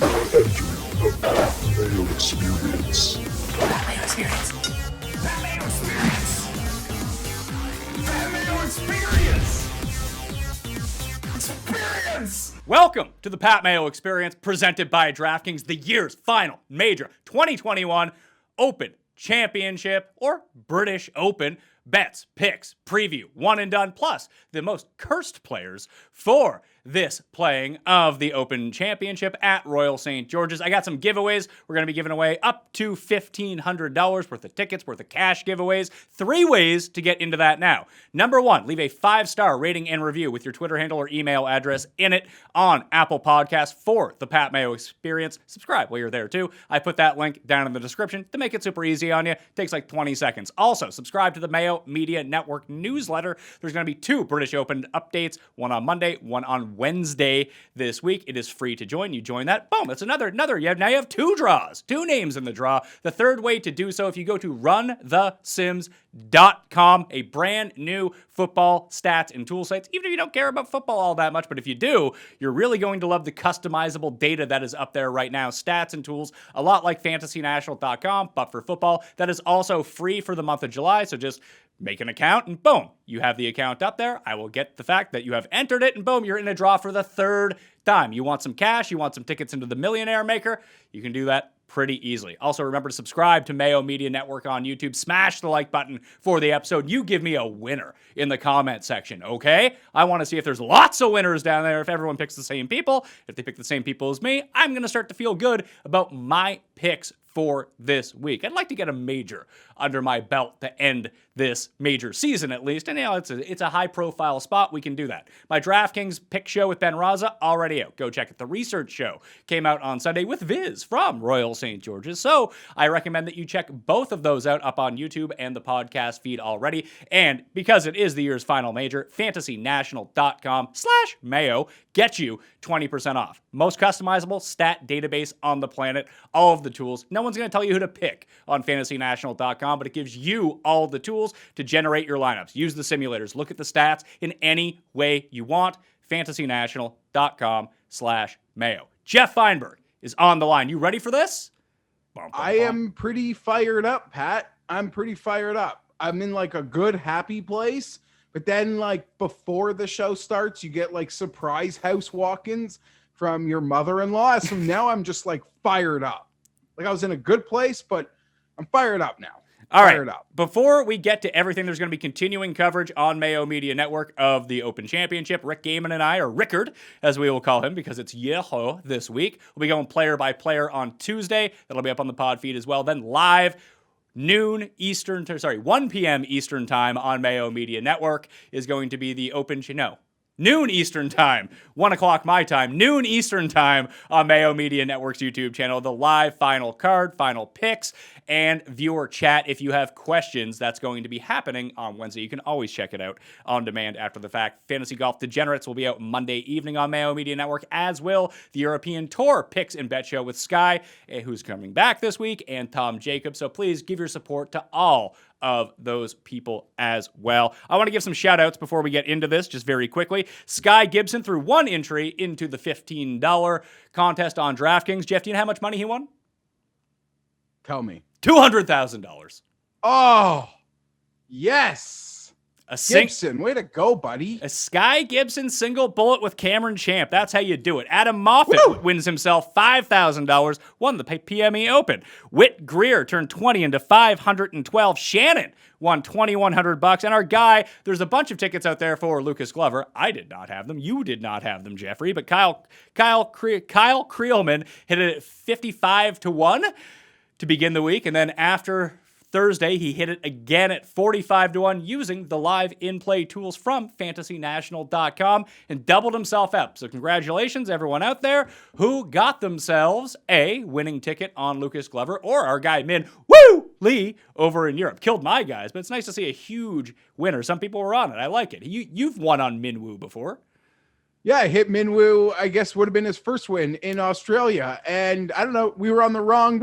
Entering the Mayo Experience. Mayo Experience. Mayo Experience. Mayo Experience. Experience. Welcome to the Pat Mayo Experience, presented by DraftKings, the year's final major 2021 Open Championship or British Open. Bets, picks, preview, one and done, plus the most cursed players for this playing of the Open Championship at Royal St. George's. I got some giveaways. We're going to be giving away up to $1,500 worth of tickets, worth of cash giveaways. 3 ways to get into that now. Number 1, leave a 5-star rating and review with your Twitter handle or email address in it on Apple Podcasts for the Pat Mayo Experience. Subscribe while you're there too. I put that link down in the description to make it super easy on you. It takes like 20 seconds. Also, subscribe to the Mayo Media Network newsletter. There's going to be 2 British Open updates, one on Monday, one on Wednesday this week. It is free to join. You join that, boom, that's another. Now you have 2 draws, 2 names in the draw. The third way to do so, if you go to runthesims.com, a brand new football stats and tool sites, even if you don't care about football all that much, but if you do, you're really going to love the customizable data that is up there right now. Stats and tools, a lot like fantasynational.com, but for football. That is also free for the month of July, so just make an account and boom, you have the account up there. I will get the fact that you have entered it and boom, you're in a draw for the 3rd time. You want some cash, you want some tickets into the Millionaire Maker, you can do that pretty easily. Also, remember to subscribe to Mayo Media Network on YouTube. Smash the like button for the episode. You give me a winner in the comment section, okay? I want to see if there's lots of winners down there. If everyone picks the same people, if they pick the same people as me, I'm going to start to feel good about my picks for this week. I'd like to get a major under my belt to end this major season at least. And it's a high-profile spot. We can do that. My DraftKings pick show with Ben Raza already out. Go check it. The research show came out on Sunday with Viz from Royal St. George's. So I recommend that you check both of those out up on YouTube and the podcast feed already. And because it is the year's final major, fantasynational.com/Mayo gets you 20% off. Most customizable stat database on the planet. All of the tools. No one's going to tell you who to pick on fantasynational.com, but it gives you all the tools to generate your lineups. Use the simulators. Look at the stats in any way you want. fantasynational.com/Mayo. Geoff Fienberg is on the line. You ready for this? I am pretty fired up, Pat. I'm pretty fired up. I'm in like a good, happy place. But then like before the show starts, you get like surprise house walk-ins from your mother-in-law. So now I'm just like fired up. Like I was in a good place, but I'm fired up now. All right, before we get to everything, there's going to be continuing coverage on Mayo Media Network of the Open Championship. Rick Gaiman and I, or Rickard, as we will call him, because it's Yeho this week. We'll be going player by player on Tuesday. That'll be up on the pod feed as well. Then live 1 p.m. Eastern time on Mayo Media Network is going to be the Open... noon Eastern time, 1 o'clock my time, noon Eastern time on Mayo Media Network's YouTube channel, the live final card, final picks, and viewer chat. If you have questions, that's going to be happening on Wednesday. You can always check it out on demand after the fact. Fantasy Golf Degenerates will be out Monday evening on Mayo Media Network, as will the European Tour Picks and Bet Show with Sky, who's coming back this week, and Tom Jacobs. So please give your support to all of those people as well. I want to give some shout outs before we get into this, just very quickly. Sky Gibson threw 1 entry into the $15 contest on DraftKings. Geoff, do you know how much money he won? Tell me. $200,000. Oh, yes. Gibson, way to go, buddy. A Sky Gibson single bullet with Cameron Champ. That's how you do it. Adam Moffat wins himself $5,000, won the PME Open. Whit Greer turned 20 into 512. Shannon won $2,100. And our guy, there's a bunch of tickets out there for Lucas Glover. I did not have them. You did not have them, Jeffrey. But Kyle Creelman hit it at 55-1 to begin the week. And then after Thursday, he hit it again at 45-1 using the live in-play tools from fantasynational.com and doubled himself up. So congratulations, everyone out there who got themselves a winning ticket on Lucas Glover or our guy Min Lee over in Europe. Killed my guys, but it's nice to see a huge winner. Some people were on it. I like it. You've won on Minwoo before. Yeah, I hit Minwoo, I guess would have been his first win in Australia. And I don't know, we were on the wrong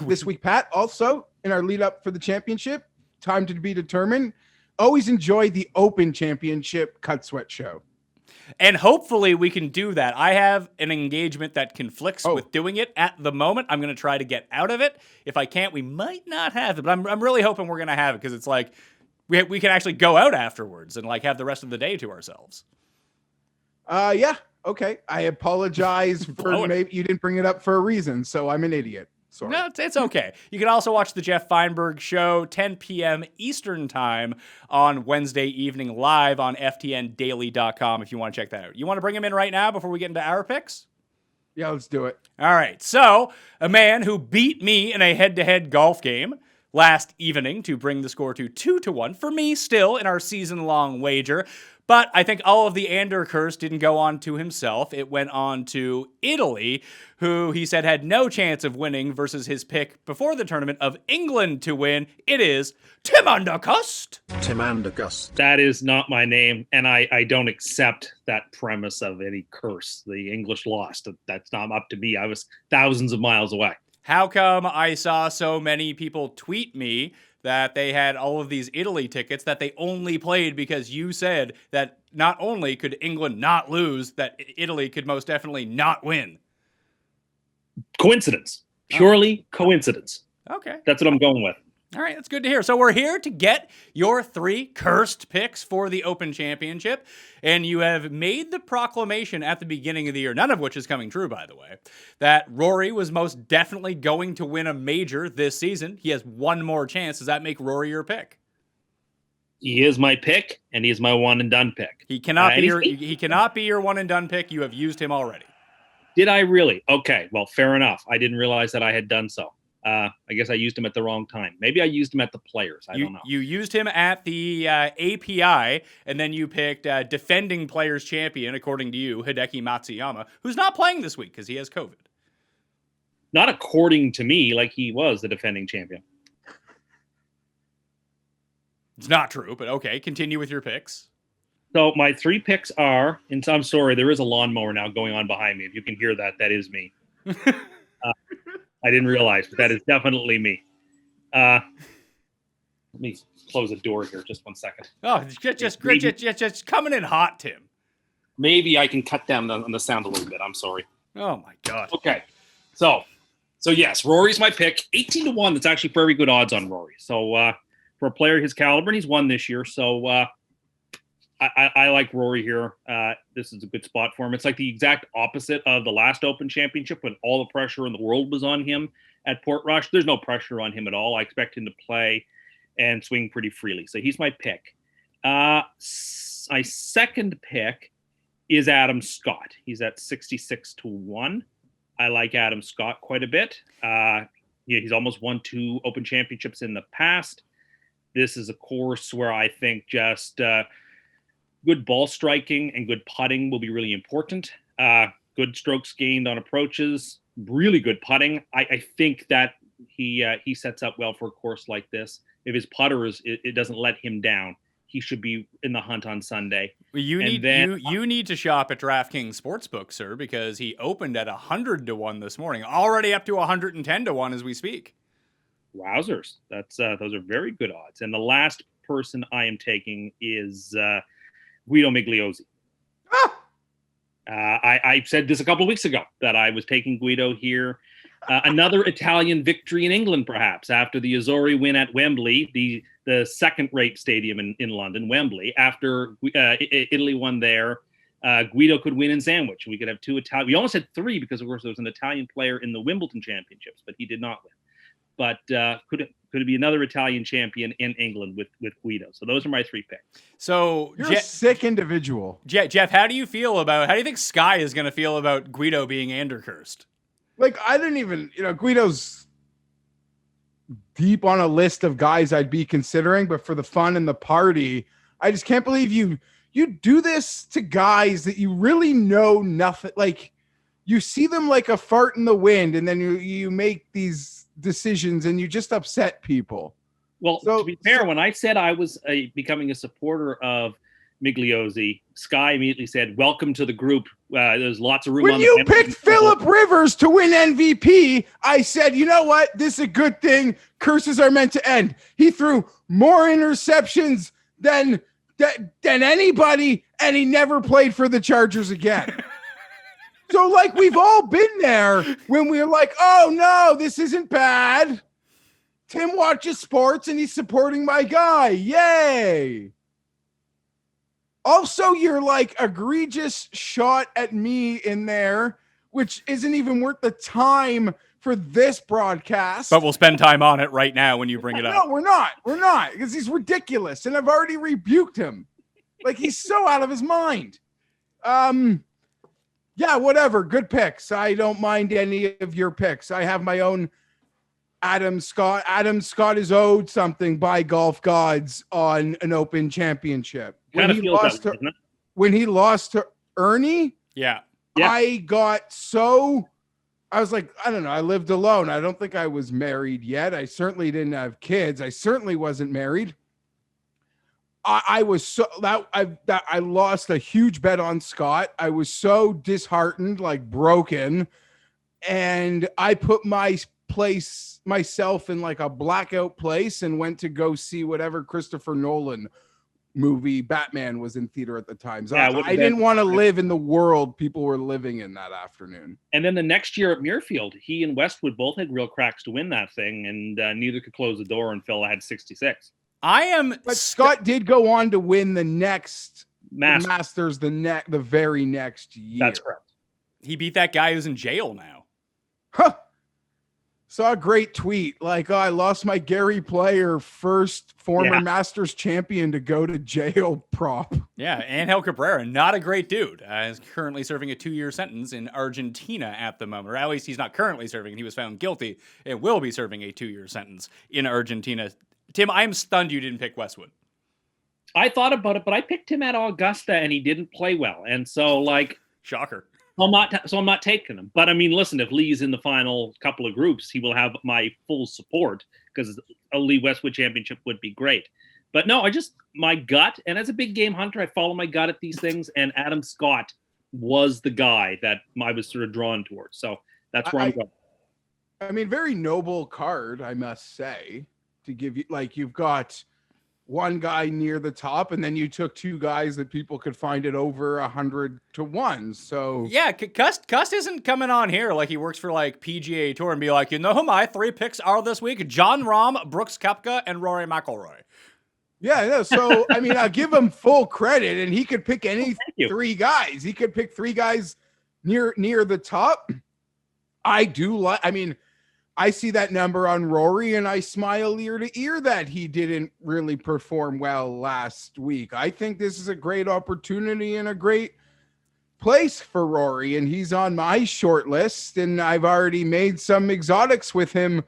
this week, Pat. Also, in our lead up for the championship, time to be determined. Always enjoy the Open Championship Cut Sweat Show. And hopefully we can do that. I have an engagement that conflicts with doing it at the moment. I'm going to try to get out of it. If I can't, we might not have it. But I'm really hoping we're going to have it, because it's like we can actually go out afterwards and like have the rest of the day to ourselves. Yeah. Okay. I apologize for maybe you didn't bring it up for a reason, so I'm an idiot. Sorry. No, it's okay. You can also watch the Geoff Fienberg Show, 10 p.m. Eastern Time on Wednesday evening, live on ftndaily.com if you want to check that out. You want to bring him in right now before we get into our picks? Yeah, let's do it. All right. So, a man who beat me in a head-to-head golf game last evening to bring the score to 2-1 for me still in our season-long wager. But I think all of the Andercursed didn't go on to himself. It went on to Italy, who he said had no chance of winning versus his pick before the tournament of England to win. It is Tim Andercust. Tim Andercust. That is not my name, and I don't accept that premise of any curse. The English lost. That's not up to me. I was thousands of miles away. How come I saw so many people tweet me that they had all of these Italy tickets that they only played because you said that not only could England not lose, that Italy could most definitely not win? Coincidence. Purely coincidence. Okay. That's what I'm going with. All right, that's good to hear. So we're here to get your 3 cursed picks for the Open Championship, and you have made the proclamation at the beginning of the year, none of which is coming true, by the way, that Rory was most definitely going to win a major this season. He has one more chance. Does that make Rory your pick? He is my pick, and he is my one-and-done pick. He cannot be your one-and-done pick. You have used him already. Did I really? Okay, well, fair enough. I didn't realize that I had done so. I guess I used him at the wrong time. Maybe I used him at the Players. I don't know. You used him at the API, and then you picked defending Players champion, according to you, Hideki Matsuyama, who's not playing this week because he has COVID. Not according to me, like he was the defending champion. It's not true, but okay, continue with your picks. So my 3 picks are, and I'm sorry, there is a lawnmower now going on behind me. If you can hear that, that is me. I didn't realize, but that is definitely me. Let me close the door here. Just 1 second. Oh, just coming in hot, Tim. Maybe I can cut down on the sound a little bit. I'm sorry. Oh, my God. Okay. So yes, Rory's my pick. 18-1. That's actually very good odds on Rory. So for a player his caliber, and he's won this year. So I like Rory here. This is a good spot for him. It's like the exact opposite of the last Open Championship when all the pressure in the world was on him at Portrush. There's no pressure on him at all. I expect him to play and swing pretty freely. So he's my pick. My second pick is Adam Scott. He's at 66-1. I like Adam Scott quite a bit. He's almost won 2 Open Championships in the past. This is a course where I think just good ball striking and good putting will be really important. Good strokes gained on approaches, really good putting. I think that he sets up well for a course like this. If his putter it doesn't let him down, he should be in the hunt on Sunday. Well, you need to shop at DraftKings Sportsbook, sir, because he opened at 100-1 this morning, already up to 110-1 as we speak. Wowzers! Those are very good odds. And the last person I am taking is Guido Migliozzi. I said this a couple of weeks ago that I was taking Guido here. Another Italian victory in England, perhaps, after the Azzurri win at Wembley, the second-rate stadium in London, Wembley. After Italy won there, Guido could win in Sandwich. We could have 2 Italian. We almost had 3 because, of course, there was an Italian player in the Wimbledon Championships, but he did not win. But could it be another Italian champion in England with Guido? So those are my 3 picks. So you're a sick individual. Jeff, how do you think Sky is going to feel about Guido being Andercursed? Like, I didn't even, Guido's deep on a list of guys I'd be considering, but for the fun and the party, I just can't believe you do this to guys that you really know nothing. Like, you see them like a fart in the wind, and then you make these decisions and you just upset people. Well, to be fair, when I said I was becoming a supporter of Migliozzi, Sky immediately said, "Welcome to the group. There's lots of room." When you picked Phillip Rivers to win MVP, I said, you know what? This is a good thing. Curses are meant to end. He threw more interceptions than than anybody, and he never played for the Chargers again. So, like, we've all been there when we're like, oh, no, this isn't bad. Tim watches sports, and he's supporting my guy. Yay. Also, your, like, egregious shot at me in there, which isn't even worth the time for this broadcast. But we'll spend time on it right now when you bring it up. No, we're not. We're not, because he's ridiculous, and I've already rebuked him. Like, he's so out of his mind. Yeah, whatever. Good picks. I don't mind any of your picks. I have my own Adam Scott. Adam Scott is owed something by golf gods on an Open Championship. When he lost to Ernie, Yeah. I was like, I don't know. I lived alone. I don't think I was married yet. I certainly didn't have kids. I certainly wasn't married. I was so that I lost a huge bet on Scott. I was so disheartened, like broken, and I put myself in like a blackout place and went to go see whatever Christopher Nolan movie Batman was in theater at the time. So I didn't want to live in the world people were living in that afternoon. And then the next year at Muirfield, he and Westwood both had real cracks to win that thing, and neither could close the door, and Phil had 66. But Scott did go on to win the next Masters the very next year. That's correct. He beat that guy who's in jail now. Huh. Saw a great tweet like, oh, I lost my Gary Player first former Masters champion to go to jail prop. Yeah, Angel Cabrera, not a great dude. Is currently serving a 2-year sentence in Argentina at the moment. Or at least he's not currently serving. He was found guilty and will be serving a 2-year sentence in Argentina. Tim, I'm stunned you didn't pick Westwood. I thought about it, but I picked him at Augusta, and he didn't play well. And so, like... Shocker. I'm not taking him. But, I mean, listen, if Lee's in the final couple of groups, he will have my full support because a Lee Westwood championship would be great. But, no, my gut, and as a big game hunter, I follow my gut at these things, and Adam Scott was the guy that I was sort of drawn towards. So that's where I'm going. I mean, very noble card, I must say. To give you, like, you've got one guy near the top, and then you took two guys that people could find it over 100 to 1. So yeah, Cust isn't coming on here like he works for like PGA Tour and be like, you know who my 3 picks are this week? John Rahm, Brooks Koepka, and Rory McIlroy. Yeah, no. So I mean, I'll give him full credit, and he could pick any 3 guys. He could pick 3 guys near the top. I mean, I see that number on Rory, and I smile ear to ear that he didn't really perform well last week. I think this is a great opportunity and a great place for Rory, and he's on my short list, and I've already made some exotics with him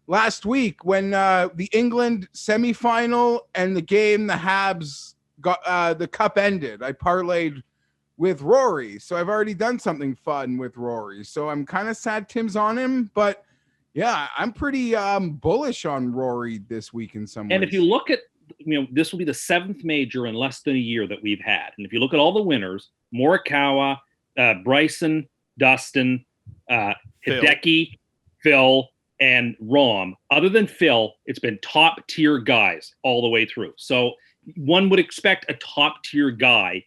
last week when the England semifinal and the game the Habs got the cup ended. I parlayed with Rory, so I've already done something fun with Rory. So I'm kind of sad Tim's on him, but yeah, I'm pretty bullish on Rory this week in some ways. And if you look at, this will be the 7th major in less than a year that we've had. And if you look at all the winners, Morikawa, Bryson, Dustin, Hideki, Phil, and Rahm, other than Phil, it's been top tier guys all the way through. So one would expect a top tier guy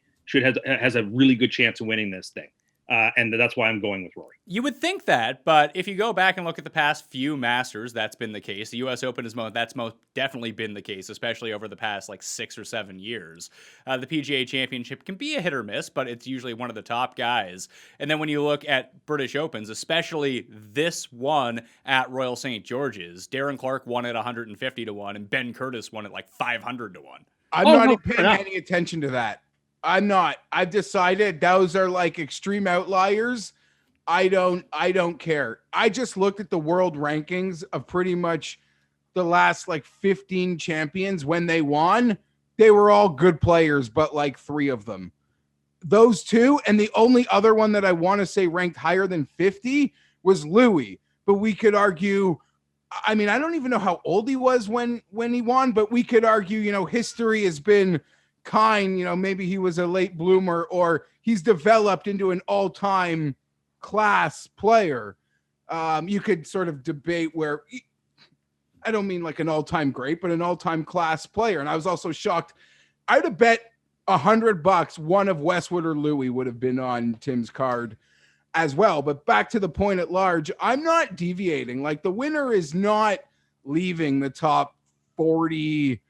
has a really good chance of winning this thing. And that's why I'm going with Rory. You would think that, but if you go back and look at the past few Masters, that's been the case. The U.S. Open that's most definitely been the case, especially over the past like 6 or 7 years. The PGA Championship can be a hit or miss, but it's usually one of the top guys. And then when you look at British Opens, especially this one at Royal St. George's, Darren Clarke won at 150 to 1, and Ben Curtis won at like 500 to one. I'm not paying any attention to that. I'm not. I've decided those are like extreme outliers. I don't care. I just looked at the world rankings of pretty much the last like 15 champions. When they won, they were all good players, but like 3 of them. Those 2, and the only other one that I want to say ranked higher than 50 was Louis. But we could argue, I mean, I don't even know how old he was when he won, but we could argue, history has been kind, maybe he was a late bloomer, or he's developed into an all-time class player. You could sort of debate where, I don't mean like an all-time great, but an all-time class player. And I was also shocked I'd have bet $100 one of Westwood or Louis would have been on Tim's card as well. But back to the point at large, I'm not deviating. Like, the winner is not leaving the top 40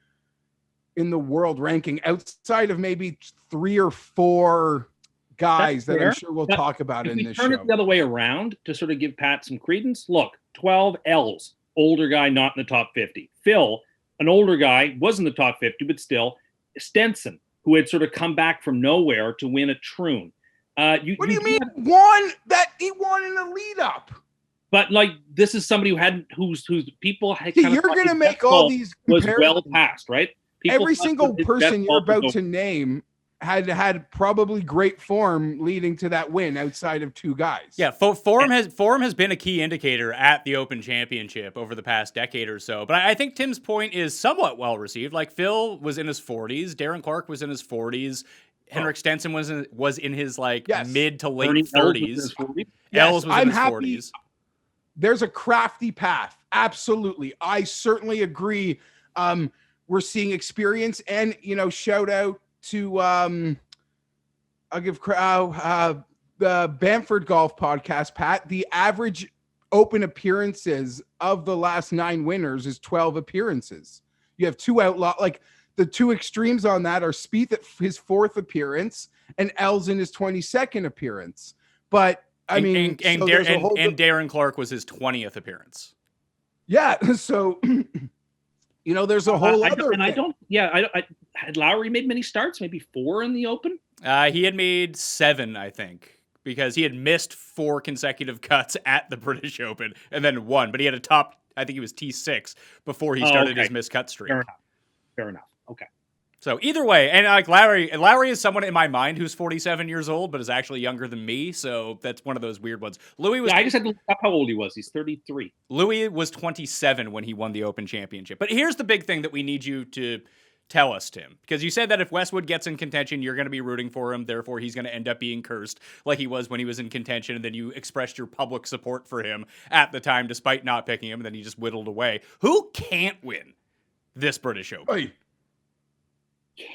in the world ranking outside of maybe 3 or 4 guys that I'm sure we'll talk about in this show. Turn it the other way around to sort of give Pat some credence. Look, 12 L's, older guy, not in the top 50. Phil, an older guy, was in the top 50, but still. Stenson, who had sort of come back from nowhere to win a Troon. What do you mean? He won in the lead up. But like, this is somebody whose people had you're going to make all these was well past, right? Every single person you're about to name had probably great form leading to that win outside of 2 guys. Yeah, form has been a key indicator at the Open Championship over the past decade or so. But I think Tim's point is somewhat well received. Like, Phil was in his 40s, Darren Clark was in his 40s, Henrik Stenson was in his mid to late 30s. Els was in his 40s. There's a crafty path. Absolutely. I certainly agree. We're seeing experience, and shout out to I'll give the Bamford Golf Podcast, Pat. The average Open appearances of the last 9 winners is 12 appearances. You have 2 outlaw, like the 2 extremes on that are Spieth at his 4th appearance and Els in his 22nd appearance. But Darren Clark was his 20th appearance. Yeah, so there's a whole other. Had Lowry made many starts? Maybe 4 in the Open. He had made 7, I think, because he had missed 4 consecutive cuts at the British Open and then 1. But he had a top, I think he was T6 before he started his missed cut streak. Fair enough. Okay. So either way, and like Lowry is someone in my mind who's 47 years old, but is actually younger than me. So that's one of those weird ones. Louis was. I just had to look up how old he was. He's 33. Louis was 27 when he won the Open Championship. But here's the big thing that we need you to tell us, Tim, because you said that if Westwood gets in contention, you're going to be rooting for him. Therefore, he's going to end up being cursed like he was when he was in contention. And then you expressed your public support for him at the time, despite not picking him. And then he just whittled away. Who can't win this British Open? Hey.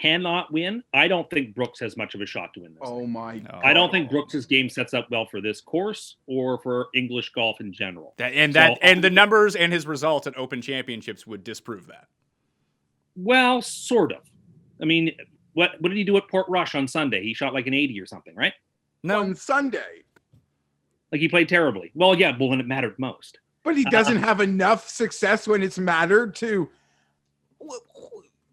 Cannot win. I don't think Brooks has much of a shot to win this. Oh my God. I don't think Brooks's game sets up well for this course or for English golf in general. And the numbers and his results at Open Championships would disprove that. Well, sort of. I mean, what did he do at Port Rush on Sunday? He shot like an 80 or something, right? No, on Sunday. Like, he played terribly. Well, yeah, but when it mattered most. But he doesn't have enough success when it's mattered to.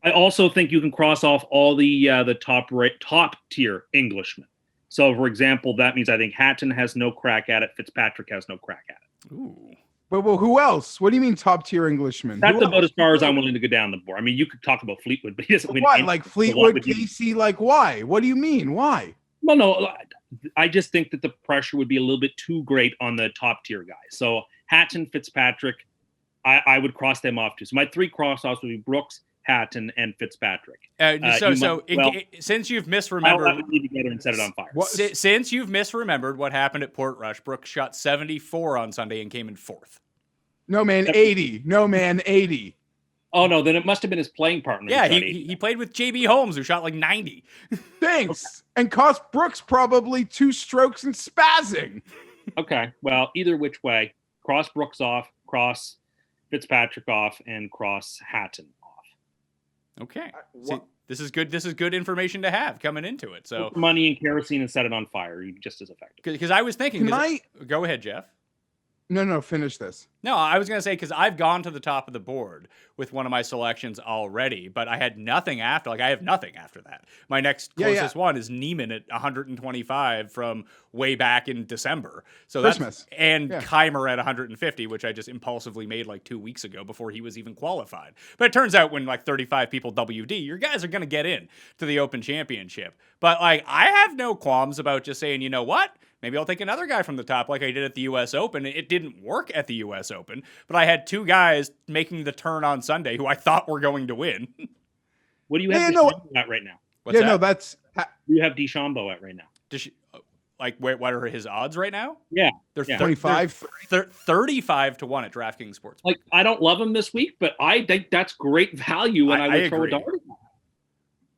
I also think you can cross off all the top tier Englishmen. So, for example, that means I think Hatton has no crack at it. Fitzpatrick has no crack at it. Ooh. But well, who else? What do you mean top tier Englishman? That's about as far as I'm willing to go down the board. I mean, you could talk about Fleetwood, but he doesn't win. Why? Like Fleetwood, Casey? Like why? What do you mean? Why? Well, no, I just think that the pressure would be a little bit too great on the top tier guys. So Hatton, Fitzpatrick, I would cross them off too. So my 3 cross-offs would be Brooks, Hatton, and Fitzpatrick. Since you've misremembered, I'll leave together and set it on fire. Since you've misremembered what happened at Port Rush, Brooks shot 74 on Sunday and came in 4th. No man, 80. No man, 80. Oh no, then it must have been his playing partner. Yeah, he played with JB Holmes, who shot like 90. Thanks, and cost Brooks probably 2 strokes and spazzing. Okay, well, either which way, cross Brooks off, cross Fitzpatrick off, and cross Hatton off. Okay. See, this is good. This is good information to have coming into it. So put money and kerosene and set it on fire. You're just as effective. Because I was thinking. Go ahead, Geoff. No, finish this. No, I was going to say, because I've gone to the top of the board with one of my selections already, but I had nothing after. Like, I have nothing after that. My next closest one is Neiman at 125 from way back in December. So Christmas. Keimer at 150, which I just impulsively made like 2 weeks ago before he was even qualified. But it turns out when like 35 people WD, your guys are going to get in to the Open Championship. But like, I have no qualms about just saying, you know what? Maybe I'll take another guy from the top like I did at the U.S. Open. It didn't work at the U.S. Open, but I had 2 guys making the turn on Sunday who I thought were going to win. What do you have at right now? What's that? That's... You have DeChambeau at right now. What are his odds right now? Yeah. They're 25? 35 to 1 at DraftKings Sportsbook. Like, I don't love him this week, but I think that's great value when I would throw a dart at him.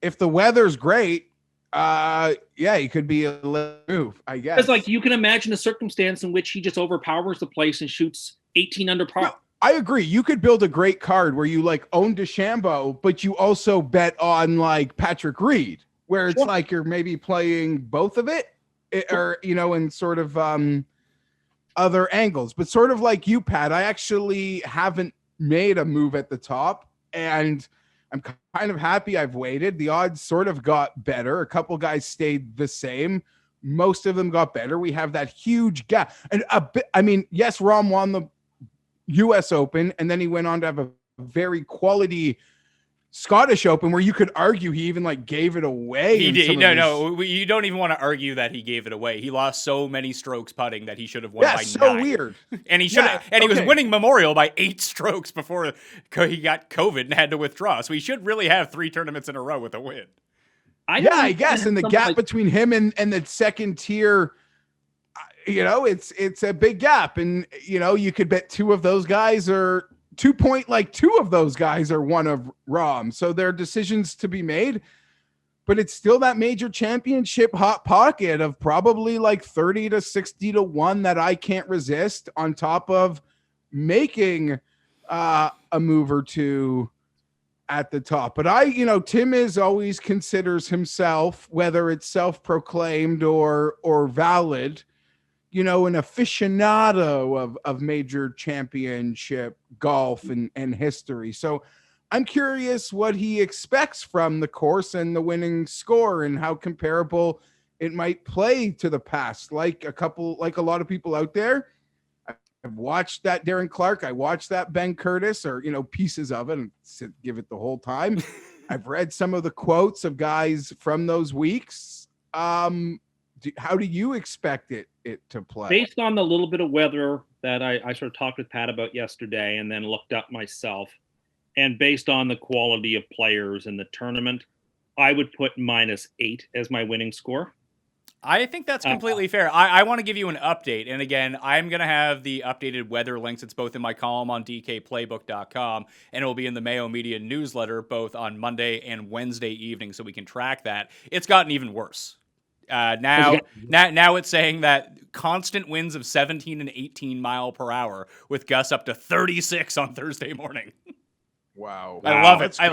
if the weather's great, yeah, he could be a move, I guess. It's like you can imagine a circumstance in which he just overpowers the place and shoots 18 under par. No, I agree. You could build a great card where you like own DeChambeau, but you also bet on like Patrick Reed, where it's like you're maybe playing both of it, or in sort of other angles. But sort of like you, Pat, I actually haven't made a move at the top, and I'm kind of happy I've waited. The odds sort of got better. A couple guys stayed the same. Most of them got better. We have that huge gap. And yes, Rahm won the U.S. Open, and then he went on to have a very quality Scottish Open where you could argue he even like gave it away. He did. No, you don't even want to argue that he gave it away. He lost so many strokes putting that he should have won by 9. So weird. And he should have, he was winning Memorial by 8 strokes before he got COVID and had to withdraw. So he should really have 3 tournaments in a row with a win. I guess. And the gap between him and the second tier, it's a big gap. And you could bet 2 of those guys are 2 of those guys are one of Rahm. So there are decisions to be made, but it's still that major championship hot pocket of probably like 30 to 60 to 1 that I can't resist, on top of making a move or 2 at the top. But Tim is always considers himself, whether it's self-proclaimed or valid, an aficionado of major championship golf and history. So I'm curious what he expects from the course and the winning score, and how comparable it might play to the past. Like a lot of people out there, I've watched that Darren Clark. I watched that Ben Curtis, or, pieces of it, and give it the whole time. I've read some of the quotes of guys from those weeks. How do you expect it to play? Based on the little bit of weather that I sort of talked with Pat about yesterday and then looked up myself, and based on the quality of players in the tournament, I would put -8 as my winning score. I think that's completely fair. I want to give you an update. And again, I'm going to have the updated weather links. It's both in my column on dkplaybook.com, and it will be in the Mayo Media newsletter both on Monday and Wednesday evening, so we can track that. It's gotten even worse. Now it's saying that constant winds of 17 and 18 mile per hour with gusts up to 36 on Thursday morning. Wow. I love it. I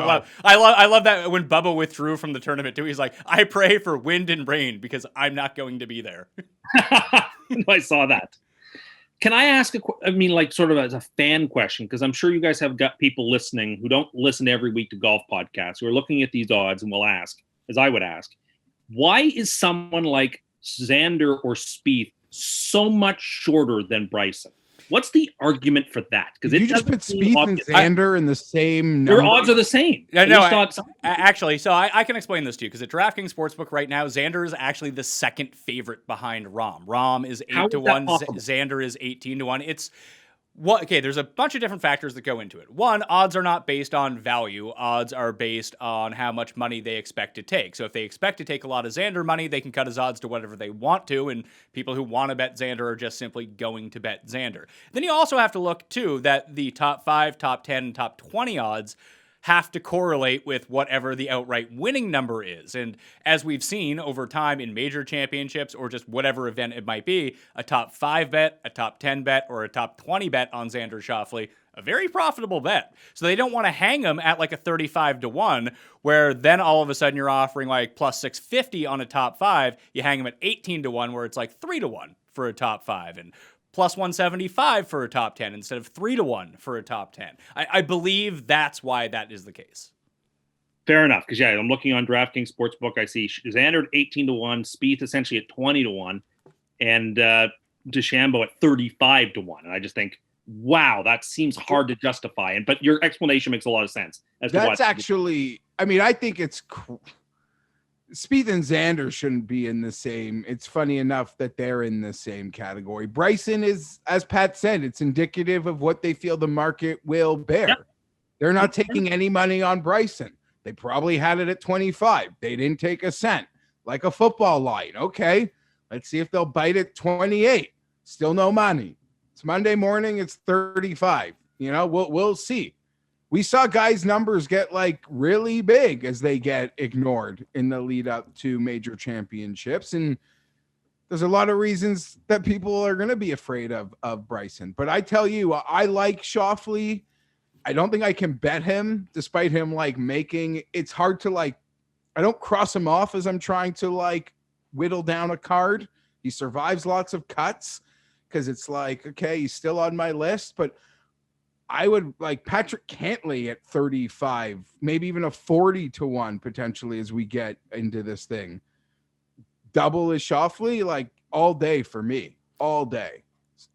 love that when Bubba withdrew from the tournament too. He's like, I pray for wind and rain because I'm not going to be there. I saw that. Can I ask sort of as a fan question, because I'm sure you guys have got people listening who don't listen every week to golf podcasts, who are looking at these odds and will ask, as I would ask, why is someone like Xander or Spieth so much shorter than Bryson? What's the argument for that? Because you just put Spieth and Xander in the same number. Their odds are the same. Actually, so I can explain this to you, because at DraftKings Sportsbook right now, Xander is actually the second favorite behind Rahm. Rahm is 8-1. Xander is 18-1. There's a bunch of different factors that go into it. One, odds are not based on value. Odds are based on how much money they expect to take. So if they expect to take a lot of Xander money, they can cut his odds to whatever they want to, and people who want to bet Xander are just simply going to bet Xander. Then you also have to look, too, that the top 5, top 10, and top 20 odds have to correlate with whatever the outright winning number is. And as we've seen over time in major championships or just whatever event it might be, a top 5 bet, a top 10 bet, or a top 20 bet on Xander Schauffele, a very profitable bet. So they don't want to hang them at like a 35-1, where then all of a sudden you're offering like plus 650 on a top 5. You hang them at 18-1, where it's like 3-1 for a top 5. And plus 175 for a top 10 instead of 3-1 for a top 10. I believe that's why that is the case. Fair enough. Because, I'm looking on DraftKings Sportsbook. I see Xander at 18-1, Spieth essentially at 20-1, and DeChambeau at 35-1. And I just think, wow, that seems hard to justify. But your explanation makes a lot of sense. That's actually, I think it's Spieth and Xander shouldn't be in the same. It's funny enough that they're in the same category. Bryson is, as Pat said, it's indicative of what they feel the market will bear. Yep. They're not taking any money on Bryson. They probably had it at 25. They didn't take a cent, like a football line. Okay, let's see if they'll bite at 28. Still no money. It's Monday morning. It's 35. We'll see. we saw guys' numbers get like really big as they get ignored in the lead up to major championships. And there's a lot of reasons that people are going to be afraid of Bryson. But I tell you, I like Schauffele. I don't think I can bet him, despite him like making it's hard to like. I don't cross him off as I'm trying to like whittle down a card. He survives lots of cuts because it's like, okay, he's still on my list, but I would like Patrick Cantley at 35, maybe even a 40-1 potentially as we get into this thing. Double is Schauffele, like all day for me, all day.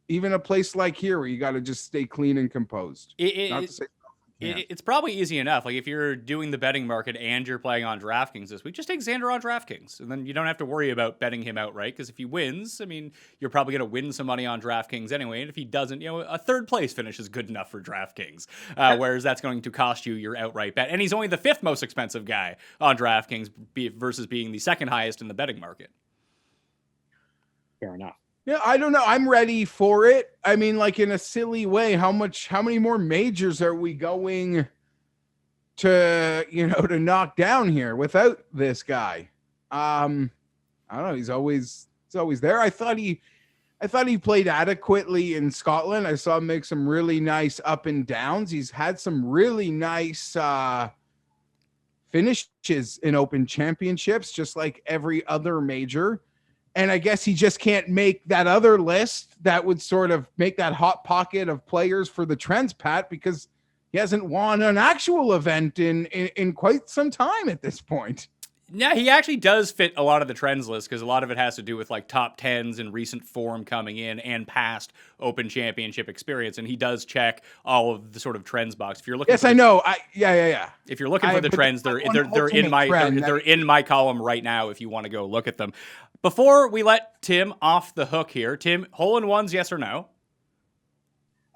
Even a place like here where you got to just stay clean and composed. Not to say it's probably easy enough. Like if you're doing the betting market and you're playing on DraftKings this week, just take Xander on DraftKings, and then you don't have to worry about betting him outright. Because if he wins, I mean, you're probably going to win some money on DraftKings anyway. And if he doesn't, a third place finish is good enough for DraftKings. Whereas that's going to cost you your outright bet. And he's only the 5th most expensive guy on DraftKings versus being the 2nd highest in the betting market. Fair enough. Yeah, I don't know. I'm ready for it. I mean, like in a silly way, how many more majors are we going to, to knock down here without this guy? I don't know. He's always there. I thought he played adequately in Scotland. I saw him make some really nice up and downs. He's had some really nice finishes in Open Championships, just like every other major. And I guess he just can't make that other list that would sort of make that hot pocket of players for the trends, Pat, because he hasn't won an actual event in quite some time at this point. Yeah, he actually does fit a lot of the trends list because a lot of it has to do with like top 10s and recent form coming in and past Open Championship experience. And he does check all of the sort of trends box. If you're looking, yes, I know. Yeah. If you're looking for the trends, they're in my column right now. If you want to go look at them. Before we let Tim off the hook here, Tim, hole-in-ones, yes or no?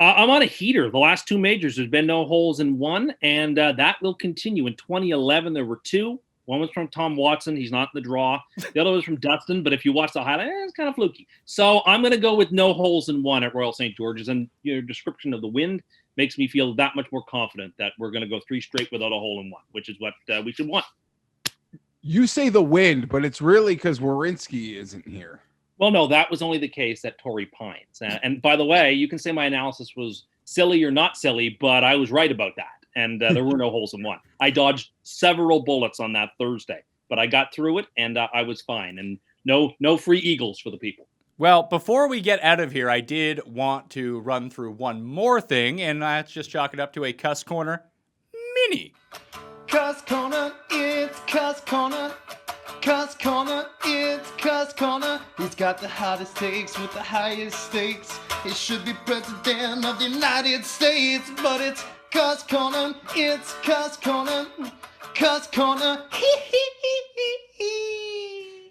I'm on a heater. The last 2 majors, there's been no holes in one, and that will continue. In 2011, there were 2. One was from Tom Watson. He's not in the draw. The other was from Dustin, but if you watch the highlight, it's kind of fluky. So I'm going to go with no holes in one at Royal St. George's, and your description of the wind makes me feel that much more confident that we're going to go 3 straight without a hole in one, which is what we should want. You say the wind, but it's really because Werenski isn't here. Well, no, that was only the case at Torrey Pines. And by the way, you can say my analysis was silly or not silly, but I was right about that. And there were no holes in one. I dodged several bullets on that Thursday, but I got through it, and I was fine. And no free eagles for the people. Well, before we get out of here, I did want to run through one more thing, and let's just chalk it up to a Cust Corner mini. Cust Corner, it's Cust Corner. Cust Corner, it's Cust Corner. He's got the hottest takes with the highest stakes. He should be president of the United States, but it's Cust Corner, it's Cust Corner. Cust Corner,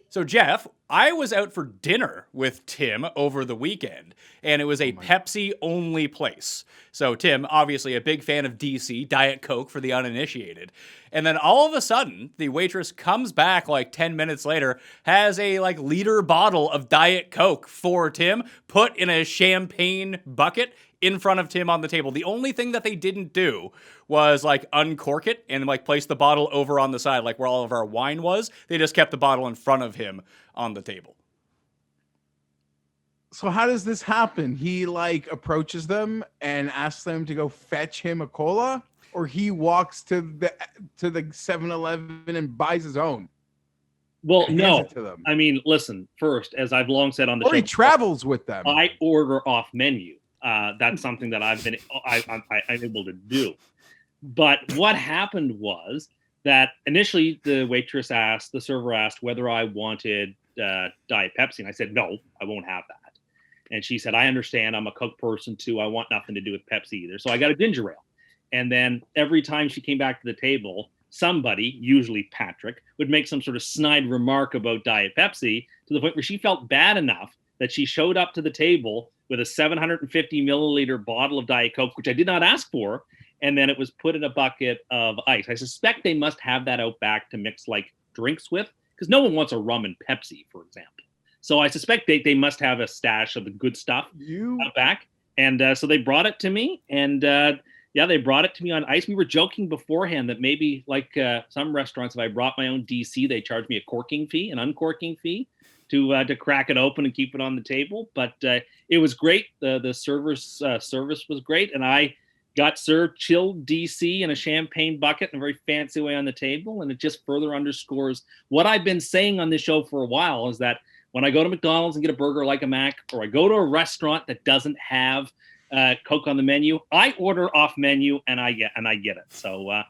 So, Geoff, I was out for dinner with Tim over the weekend, and it was a Pepsi-only place. So, Tim, obviously a big fan of DC, Diet Coke for the uninitiated. And then all of a sudden, the waitress comes back like 10 minutes later, has a like liter bottle of Diet Coke for Tim, put in a champagne bucket in front of Tim on the table. The only thing that they didn't do was like uncork it and like place the bottle over on the side, like where all of our wine was. They just kept the bottle in front of him on the table. So how does this happen? He like approaches them and asks them to go fetch him a cola, or he walks to the 7-Eleven and buys his own? Well, and no. hands it to them? I mean, listen, first, as I've long said on the Or show, he travels with them. I order off menu. That's something that I'm able to do. But what happened was that initially the server asked whether I wanted Diet Pepsi. And I said, no, I won't have that. And she said, I understand. I'm a Coke person too. I want nothing to do with Pepsi either. So I got a ginger ale. And then every time she came back to the table, somebody, usually Patrick, would make some sort of snide remark about Diet Pepsi to the point where she felt bad enough that she showed up to the table with a 750 milliliter bottle of Diet Coke, which I did not ask for. And then it was put in a bucket of ice. I suspect they must have that out back to mix like drinks with, because no one wants a rum and Pepsi, for example. So I suspect they must have a stash of the good stuff out back. And so they brought it to me. And Yeah, they brought it to me on ice. We were joking beforehand that maybe like some restaurants, if I brought my own DC, they charge me a corking fee, an uncorking fee to crack it open and keep it on the table. But it was great. The server's service was great. And I got served chilled DC in a champagne bucket in a very fancy way on the table. And it just further underscores what I've been saying on this show for a while, is that when I go to McDonald's and get a burger like a Mac, or I go to a restaurant that doesn't have Coke on the menu, I order off menu and I get it. So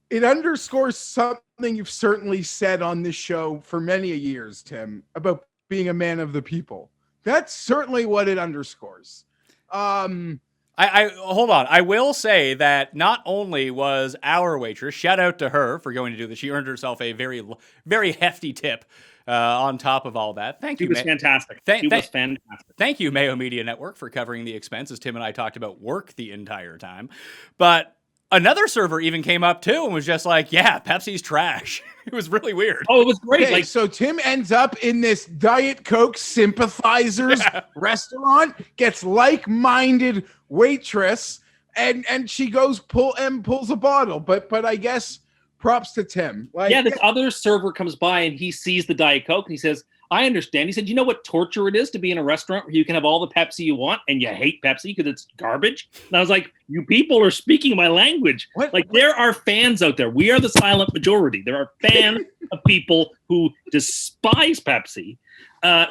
it underscores something you've certainly said on this show for many years, Tim, about being a man of the people. That's certainly what it underscores. I hold on. I will say that not only was our waitress, shout out to her for going to do this, she earned herself a very, very hefty tip on top of all that. Thank you. She was fantastic. She was fantastic. Thank you, Mayo Media Network, for covering the expenses. Tim and I talked about work the entire time. But another server even came up too and was just like, yeah, Pepsi's trash. It was really weird. Oh, it was great. Okay, so Tim ends up in this Diet Coke sympathizers restaurant, gets like-minded waitress, and she goes pulls a bottle. But I guess props to Tim. Like, this other server comes by and he sees the Diet Coke and he says, I understand. He said, you know what torture it is to be in a restaurant where you can have all the Pepsi you want and you hate Pepsi because it's garbage? And I was like, you people are speaking my language. There are fans out there. We are the silent majority. There are fans of people who despise Pepsi,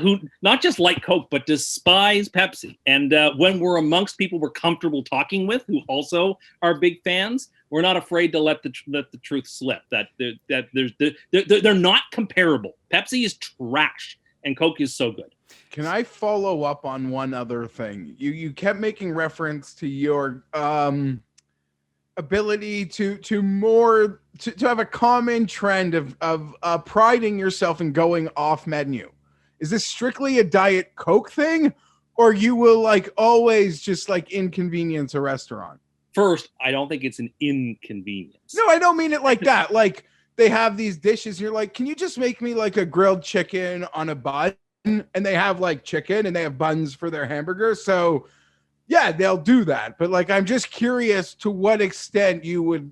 who not just like Coke, but despise Pepsi. And when we're amongst people we're comfortable talking with who also are big fans, we're not afraid to let the truth slip. That they're not comparable. Pepsi is trash, and Coke is so good. Can I follow up on one other thing? You kept making reference to your ability to have a common trend of priding yourself in going off menu. Is this strictly a Diet Coke thing, or you will like always just like inconvenience a restaurant? First, I don't think it's an inconvenience. No, I don't mean it like that. Like they have these dishes. You're like, can you just make me like a grilled chicken on a bun? And they have like chicken and they have buns for their hamburger. So yeah, they'll do that. But like, I'm just curious to what extent you would,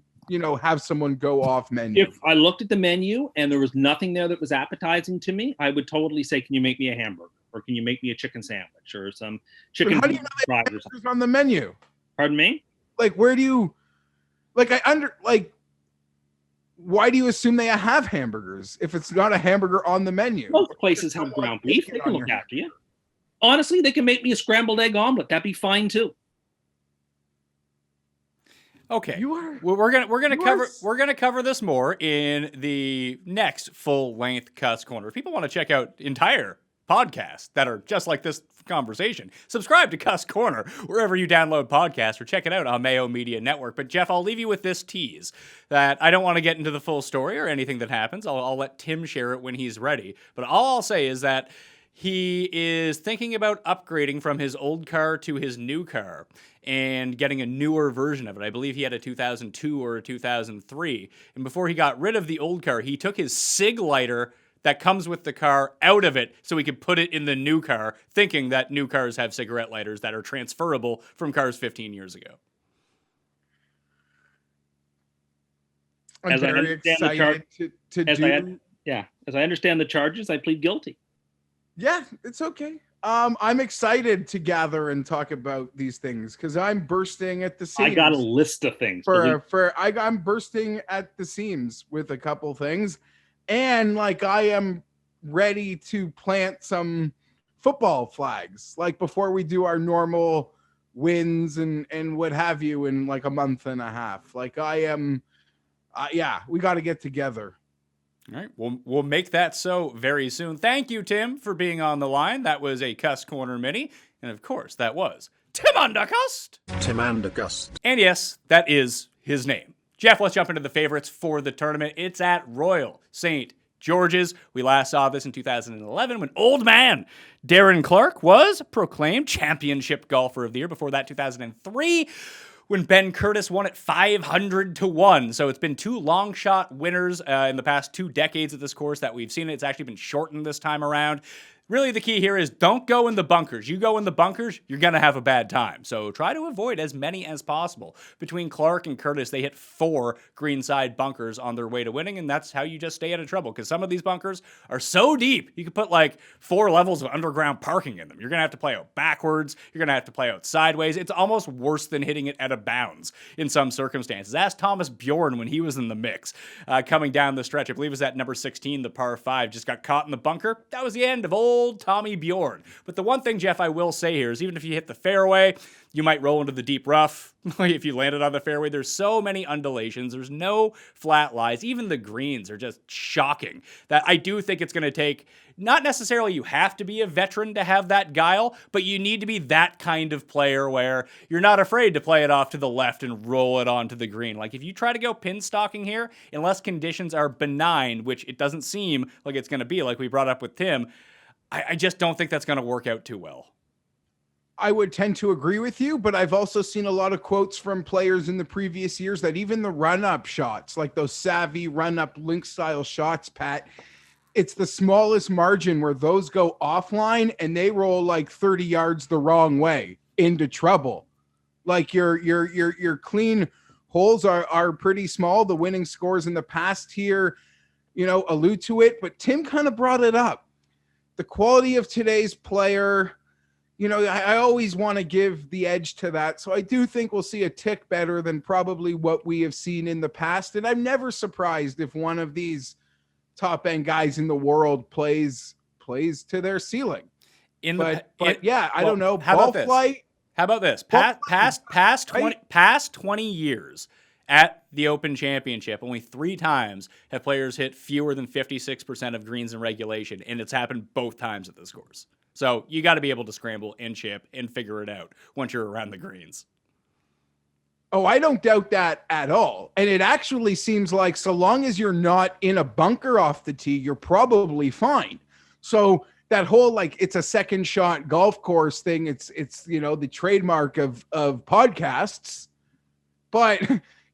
have someone go off menu. If I looked at the menu and there was nothing there that was appetizing to me, I would totally say, can you make me a hamburger? Or can you make me a chicken sandwich or some chicken? But how do you know they have hamburgers on the menu? Pardon me? Like, where do you, why do you assume they have hamburgers if it's not a hamburger on the menu? Most places have ground beef. They can look after you. Honestly, they can make me a scrambled egg omelet. That'd be fine too. Okay, we're gonna cover this more in the next full length Cust Corner. If people want to check out entire podcasts that are just like this conversation, subscribe to Cust Corner wherever you download podcasts or check it out on Mayo Media Network. But Geoff, I'll leave you with this tease that I don't want to get into the full story or anything that happens. I'll let Tim share it when he's ready. But all I'll say is that he is thinking about upgrading from his old car to his new car and getting a newer version of it. I believe he had a 2002 or a 2003. And before he got rid of the old car, he took his cig lighter that comes with the car out of it so he could put it in the new car, thinking that new cars have cigarette lighters that are transferable from cars 15 years ago. I'm very excited to do. As I understand the charges, I plead guilty. Yeah, it's okay. I'm excited to gather and talk about these things because I'm bursting at the seams. I got a list of things. I'm bursting at the seams with a couple things. And like I am ready to plant some football flags, like before we do our normal wins and what have you in like a month and a half. Like I am, we got to get together. All right, we'll make that so very soon. Thank you, Tim, for being on the line. That was a Cust Corner mini, and of course, that was Tim Andercust. Tim Andercust. And yes, that is his name. Geoff, let's jump into the favorites for the tournament. It's at Royal St. George's. We last saw this in 2011 when old man Darren Clarke was proclaimed championship golfer of the year. Before that, 2003, when Ben Curtis won it 500-1. So it's been two long shot winners in the past 2 decades at this course that we've seen. It's actually been shortened this time around. Really, the key here is don't go in the bunkers. You go in the bunkers, you're going to have a bad time. So try to avoid as many as possible. Between Clark and Curtis, they hit 4 greenside bunkers on their way to winning, and that's how you just stay out of trouble, because some of these bunkers are so deep, you could put like 4 levels of underground parking in them. You're going to have to play out backwards. You're going to have to play out sideways. It's almost worse than hitting it out of bounds in some circumstances. Ask Thomas Bjorn when he was in the mix coming down the stretch. I believe it was at number 16, the par 5, just got caught in the bunker. That was the end of old Tommy Bjorn. But the one thing, Geoff, I will say here is even if you hit the fairway, you might roll into the deep rough. If you landed on the fairway, there's so many undulations. There's no flat lies. Even the greens are just shocking that I do think it's going to take, not necessarily you have to be a veteran to have that guile, but you need to be that kind of player where you're not afraid to play it off to the left and roll it onto the green. Like if you try to go pin stalking here, unless conditions are benign, which it doesn't seem like it's going to be, like we brought up with Tim, I just don't think that's going to work out too well. I would tend to agree with you, but I've also seen a lot of quotes from players in the previous years that even the run-up shots, like those savvy run-up link-style shots, Pat, it's the smallest margin where those go offline and they roll like 30 yards the wrong way into trouble. Like your clean holes are pretty small. The winning scores in the past here, allude to it, but Tim kind of brought it up. The quality of today's player, I always want to give the edge to that. So I do think we'll see a tick better than probably what we have seen in the past. And I'm never surprised if one of these top end guys in the world plays to their ceiling. I don't know. How about this? Past 20 years at the Open Championship, only 3 times have players hit fewer than 56% of greens in regulation, and it's happened both times at this course. So you got to be able to scramble and chip and figure it out once you're around the greens. Oh, I don't doubt that at all. And it actually seems like so long as you're not in a bunker off the tee, you're probably fine. So that whole, like, it's a second shot golf course thing, it's the trademark of podcasts. But,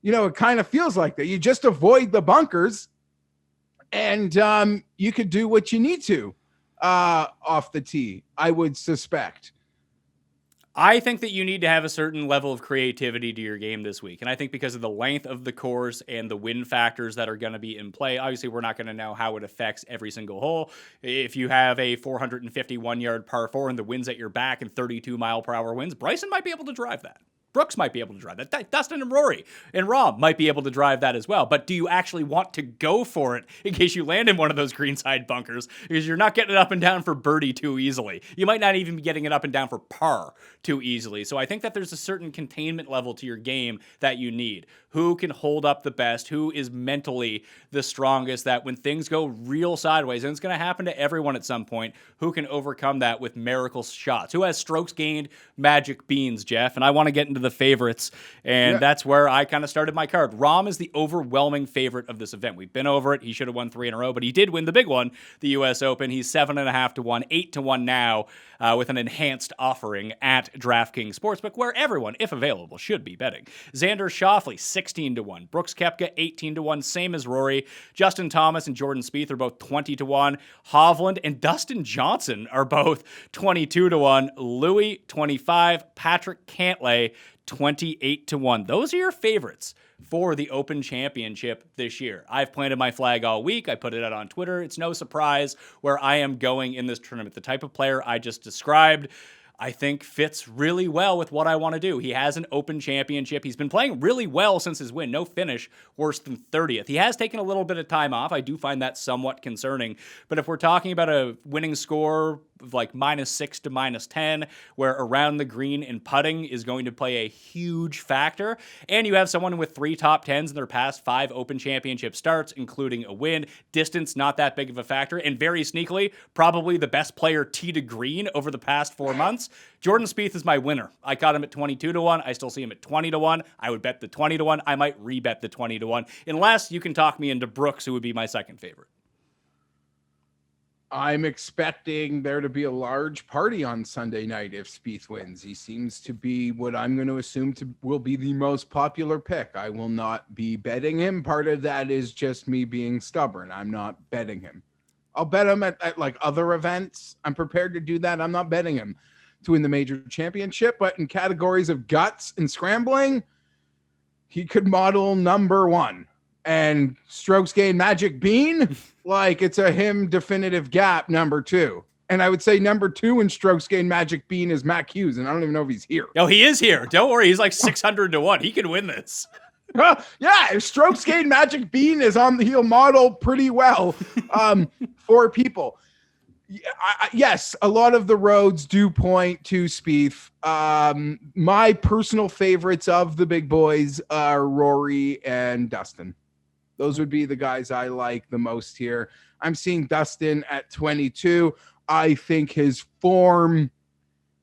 it kind of feels like that. You just avoid the bunkers and you could do what you need to off the tee, I would suspect. I think that you need to have a certain level of creativity to your game this week. And I think because of the length of the course and the wind factors that are going to be in play, obviously we're not going to know how it affects every single hole. If you have a 451-yard par 4 and the wind's at your back and 32-mile-per-hour winds, Bryson might be able to drive that. Brooks might be able to drive that. Dustin and Rory and Rob might be able to drive that as well. But do you actually want to go for it in case you land in one of those greenside bunkers? Because you're not getting it up and down for birdie too easily. You might not even be getting it up and down for par too easily. So I think that there's a certain containment level to your game that you need. Who can hold up the best? Who is mentally the strongest that when things go real sideways, and it's going to happen to everyone at some point, who can overcome that with miracle shots? Who has strokes gained magic beans, Geoff? And I want to get into the favorites, and that's where I kind of started my card. Rahm is the overwhelming favorite of this event. We've been over it. He should have won 3 in a row, but he did win the big one, the U.S. Open. He's 7.5 to 1, 8 to 1 now, with an enhanced offering at DraftKings Sportsbook, where everyone, if available, should be betting. Xander Schauffele, 16 to 1. Brooks Koepka, 18 to 1, same as Rory. Justin Thomas and Jordan Spieth are both 20 to 1. Hovland and Dustin Johnson are both 22 to 1. Louis, 25. Patrick Cantlay, 28 to 1. Those are your favorites for the Open Championship this year. I've planted my flag all week. I put it out on Twitter. It's no surprise where I am going in this tournament. The type of player I just described, I think fits really well with what I want to do. He has an Open Championship. He's been playing really well since his win. No finish worse than 30th. He has taken a little bit of time off. I do find that somewhat concerning. But if we're talking about a winning score of like -6 to -10, where around the green and putting is going to play a huge factor, and you have someone with 3 top 10s in their past 5 Open Championship starts, including a win, distance not that big of a factor, and very sneakily, probably the best player tee to green over the past 4 months, Jordan Spieth is my winner. I caught him at 22 to 1. I still see him at 20 to 1. I would bet the 20 to 1. I might rebet the 20 to 1, unless you can talk me into Brooks, who would be my second favorite. I'm expecting there to be a large party on Sunday night if Spieth wins. He seems to be what I'm going to assume will be the most popular pick. I will not be betting him. Part of that is just me being stubborn. I'm not betting him. I'll bet him at like other events. I'm prepared to do that. I'm not betting him to win the major championship, but in categories of guts and scrambling, he could model number one. And strokes gain magic bean, like it's a him definitive gap number two. And I would say number two in strokes gain magic bean is Mac Hughes, and I don't even know if he's here. Oh, he is here. Don't worry. He's like 600 to 1. He can win this. Yeah, if strokes gain magic bean is on the heel model pretty well for people. Yes, a lot of the roads do point to Spieth. My personal favorites of the big boys are Rory and Dustin. Those would be the guys I like the most here. I'm seeing Dustin at 22. I think his form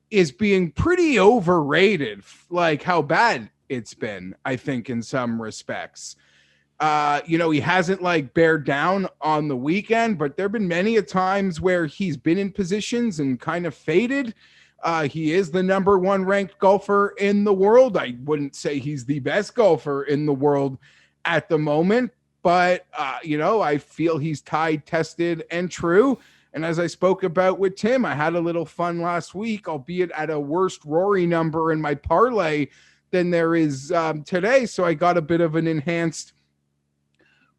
is being pretty overrated, like how bad it's been, I think, in some respects. He hasn't like bared down on the weekend, but there have been many a times where he's been in positions and kind of faded. He is the number one ranked golfer in the world. I wouldn't say he's the best golfer in the world at the moment, but I feel he's tied, tested, and true. And as I spoke about with Tim, I had a little fun last week, albeit at a worst Rory number in my parlay than there is today. So I got a bit of an enhanced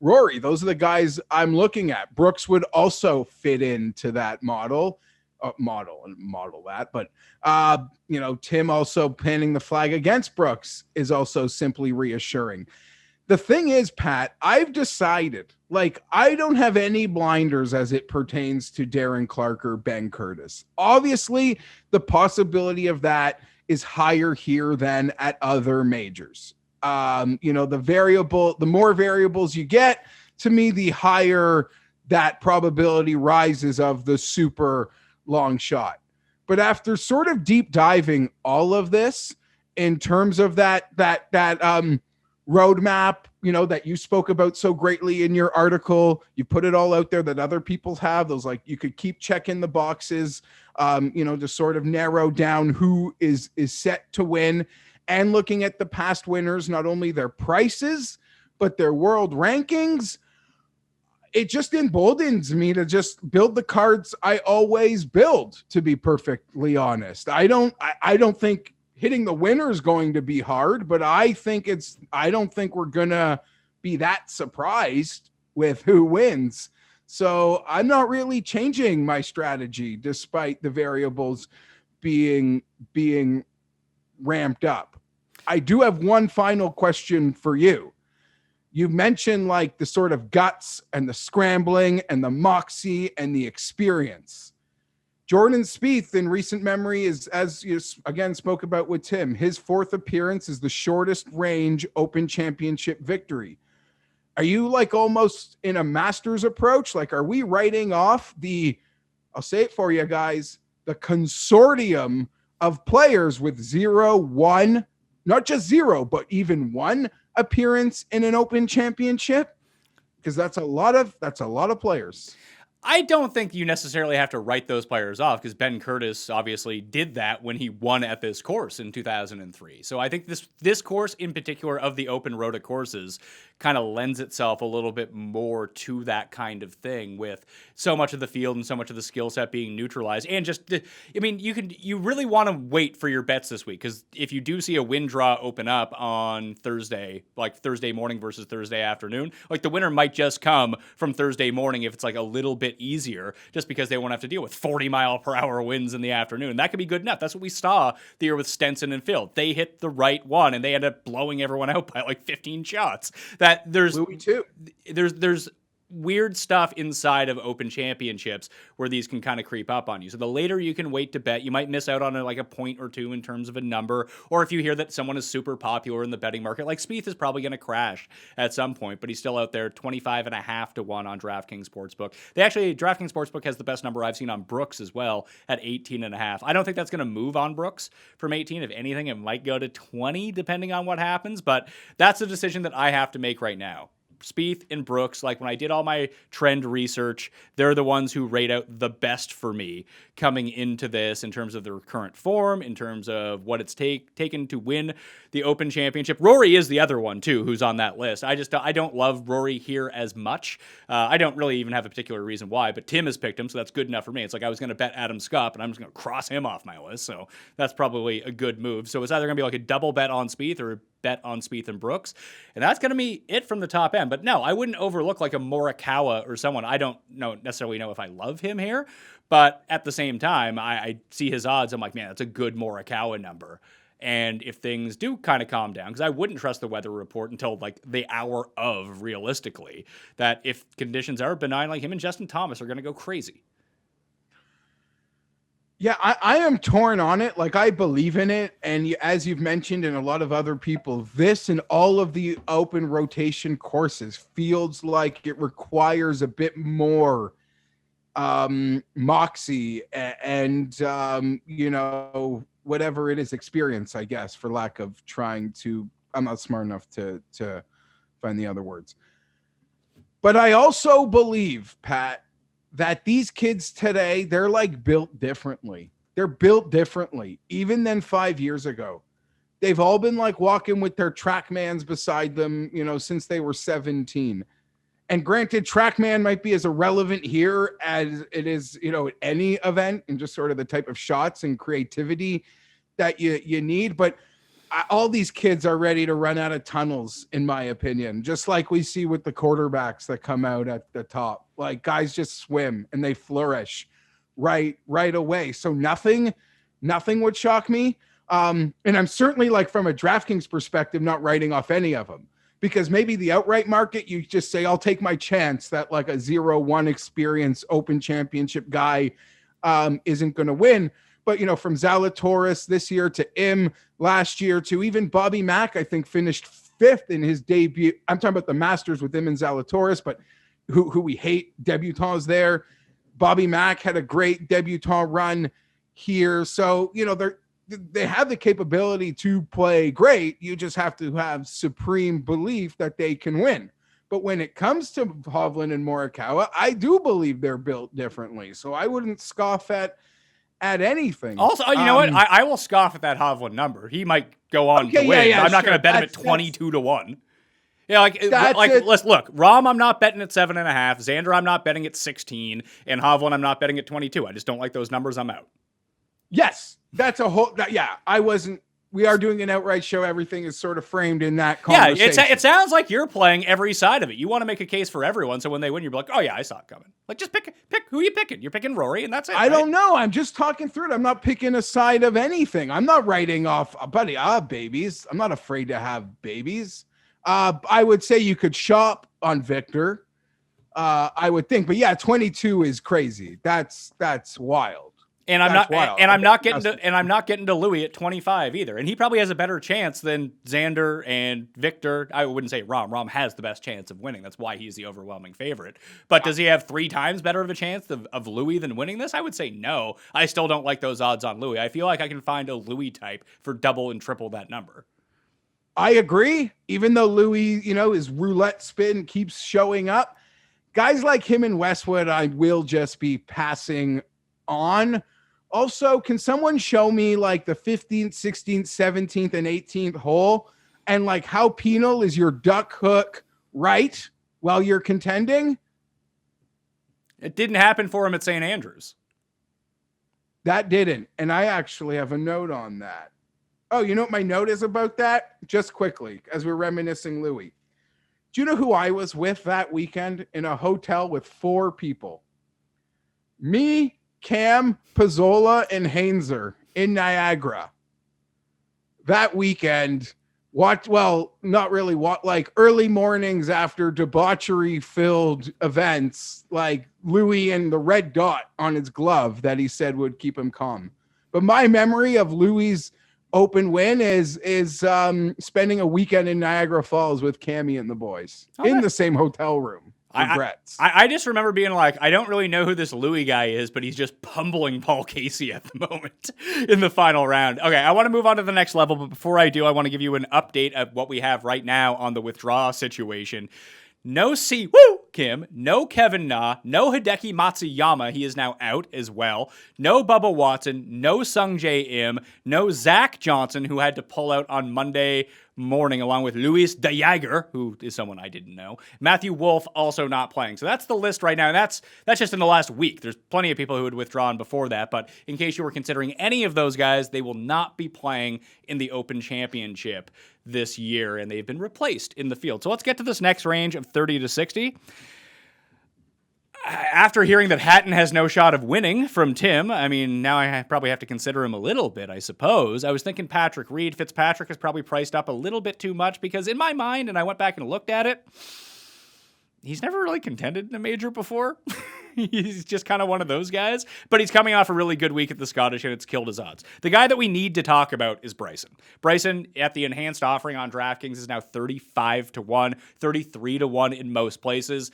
Rory. Those are the guys I'm looking at. Brooks would also fit into that model. But Tim also pinning the flag against Brooks is also simply reassuring. The thing is, Pat, I've decided, like, I don't have any blinders as it pertains to Darren Clarke or Ben Curtis. Obviously, the possibility of that is higher here than at other majors. The more variables you get, to me, the higher that probability rises of the super long shot. But after sort of deep diving all of this in terms of that roadmap, that you spoke about so greatly in your article, you put it all out there that other people have, those, like, you could keep checking the boxes, to sort of narrow down who is set to win, and looking at the past winners, not only their prices, but their world rankings. It just emboldens me to just build the cards I always build, to be perfectly honest. I don't think hitting the winner is going to be hard, but I don't think we're going to be that surprised with who wins. So I'm not really changing my strategy despite the variables being ramped up. I do have one final question for you. You mentioned like the sort of guts and the scrambling and the moxie and the experience. Jordan Spieth in recent memory is, as you again spoke about with Tim, his fourth appearance is the shortest range Open Championship victory. Are you like almost in a Masters approach? Like, are we writing off I'll say it for you guys, the consortium of players with 0, 1, not just 0, but even 1 appearance in an Open Championship? Because that's a lot of players. I don't think you necessarily have to write those players off, because Ben Curtis obviously did that when he won at this course in 2003. So I think this course in particular of the Open Rota courses kind of lends itself a little bit more to that kind of thing, with so much of the field and so much of the skill set being neutralized. And you really want to wait for your bets this week, because if you do see a win draw open up on Thursday, like Thursday morning versus Thursday afternoon, like the winner might just come from Thursday morning if it's like a little bit easier, just because they won't have to deal with 40-mile-per-hour winds in the afternoon. That could be good enough. That's what we saw the year with Stenson and Phil. They hit the right one, and they ended up blowing everyone out by like 15 shots. That there's weird stuff inside of Open Championships where these can kind of creep up on you. So the later you can wait to bet, you might miss out on a point or two in terms of a number. Or if you hear that someone is super popular in the betting market, like Spieth is probably going to crash at some point, but he's still out there 25.5 to 1 on DraftKings Sportsbook. DraftKings Sportsbook has the best number I've seen on Brooks as well at 18.5. I don't think that's going to move on Brooks from 18. If anything, it might go to 20 depending on what happens, but that's a decision that I have to make right now. Spieth and Brooks, like when I did all my trend research, they're the ones who rate out the best for me coming into this in terms of their current form, in terms of what it's taken to win the Open Championship. Rory is the other one too, who's on that list. I don't love Rory here as much. I don't really even have a particular reason why, but Tim has picked him, so that's good enough for me. It's like I was going to bet Adam Scott, but I'm just going to cross him off my list, so that's probably a good move. So it's either going to be like a double bet on Spieth or a bet on Spieth and Brooks, and that's going to be it from the top end. But no, I wouldn't overlook like a Morikawa or someone. I don't necessarily know if I love him here, but at the same time, I see his odds. I'm like, man, that's a good Morikawa number. And if things do kind of calm down, because I wouldn't trust the weather report until like the hour of, realistically, that if conditions are benign, like him and Justin Thomas are going to go crazy. Yeah, I am torn on it. Like, I believe in it. And as you've mentioned, and a lot of other people, this and all of the open rotation courses feels like it requires a bit more moxie and whatever it is, experience, I guess, for lack of trying to, I'm not smart enough to find the other words. But I also believe, Pat, that these kids today, they're like built differently. They're built differently, even than 5 years ago. They've all been like walking with their TrackMans beside them, since they were 17. And granted, TrackMan might be as irrelevant here as it is, at any event, and just sort of the type of shots and creativity that you need. But all these kids are ready to run out of tunnels, in my opinion, just like we see with the quarterbacks that come out at the top. Like, guys just swim and they flourish right away. So nothing would shock me. And I'm certainly, like, from a DraftKings perspective, not writing off any of them. Because maybe the outright market, you just say, I'll take my chance that like a 0-1 experience Open Championship guy isn't going to win. But, from Zalatoris this year to Im last year to even Bobby Mack, I think finished 5th in his debut. I'm talking about the Masters with him and Zalatoris, but who we hate debutants there. Bobby Mack had a great debutant run here. So, they have the capability to play great. You just have to have supreme belief that they can win. But when it comes to Hovland and Morikawa, I do believe they're built differently. So I wouldn't scoff at anything. Also, you know what? I will scoff at that Hovland number. He might go on to win. I'm not going to bet him at 22-1. Yeah, let's look. Rahm, I'm not betting at 7.5. Xander, I'm not betting at 16. And Hovland, I'm not betting at 22. I just don't like those numbers. I'm out. Yes, that's a whole. I wasn't. We are doing an outright show. Everything is sort of framed in that conversation. Yeah, it sounds like you're playing every side of it. You want to make a case for everyone, so when they win, you're like, oh yeah, I saw it coming. Like, just pick who you picking. You're picking Rory, and that's it. I don't know. I'm just talking through it. I'm not picking a side of anything. I'm not writing off, buddy. Babies. I'm not afraid to have babies. I would say you could shop on Victor. I would think, but yeah, 22 is crazy. That's wild. And I'm not getting to Louis at 25 either. And he probably has a better chance than Xander and Victor. I wouldn't say Rahm. Rahm has the best chance of winning. That's why he's the overwhelming favorite. But does he have 3 times better of a chance of Louis than winning this? I would say no. I still don't like those odds on Louis. I feel like I can find a Louis type for double and triple that number. I agree. Even though Louis, his roulette spin keeps showing up, guys like him and Westwood, I will just be passing on. Also, can someone show me like the 15th, 16th, 17th, and 18th hole and like how penal is your duck hook right while you're contending? It didn't happen for him at St. Andrews. That didn't. And I actually have a note on that. Oh, you know what my note is about that? Just quickly, as we're reminiscing Louis. Do you know who I was with that weekend in a hotel with 4 people? Me, Cam, Pizzola, and Hainzer in Niagara. That weekend, not really like early mornings after debauchery-filled events, like Louis and the red dot on his glove that he said would keep him calm. But my memory of Louis's Open win is spending a weekend in Niagara Falls with Cammie and the boys in the same hotel room. I just remember being like, I don't really know who this Louis guy is, but he's just pummeling Paul Casey at the moment in the final round. Okay, I want to move on to the next level, but before I do, I want to give you an update of what we have right now on the withdrawal situation. No Si Woo Kim, no Kevin Na, no Hideki Matsuyama, he is now out as well. No Bubba Watson, no Sung Jae Im, no Zach Johnson, who had to pull out on Monday morning along with Luis de Jager, who is someone I didn't know. Matthew Wolf also not playing. So that's the list right now. And that's just in the last week. There's plenty of people who had withdrawn before that, but in case you were considering any of those guys, they will not be playing in the Open Championship this year, and they've been replaced in the field. So let's get to this next range of 30 to 60. After hearing that Hatton has no shot of winning from Tim, I mean, now I probably have to consider him a little bit, I suppose. I was thinking Patrick Reed. Fitzpatrick is probably priced up a little bit too much because in my mind, and I went back and looked at it, he's never really contended in a major before. He's just kind of one of those guys, but he's coming off a really good week at the Scottish and it's killed his odds. The guy that we need to talk about is Bryson. Bryson at the enhanced offering on DraftKings is now 35 to 1, 33 to 1 in most places.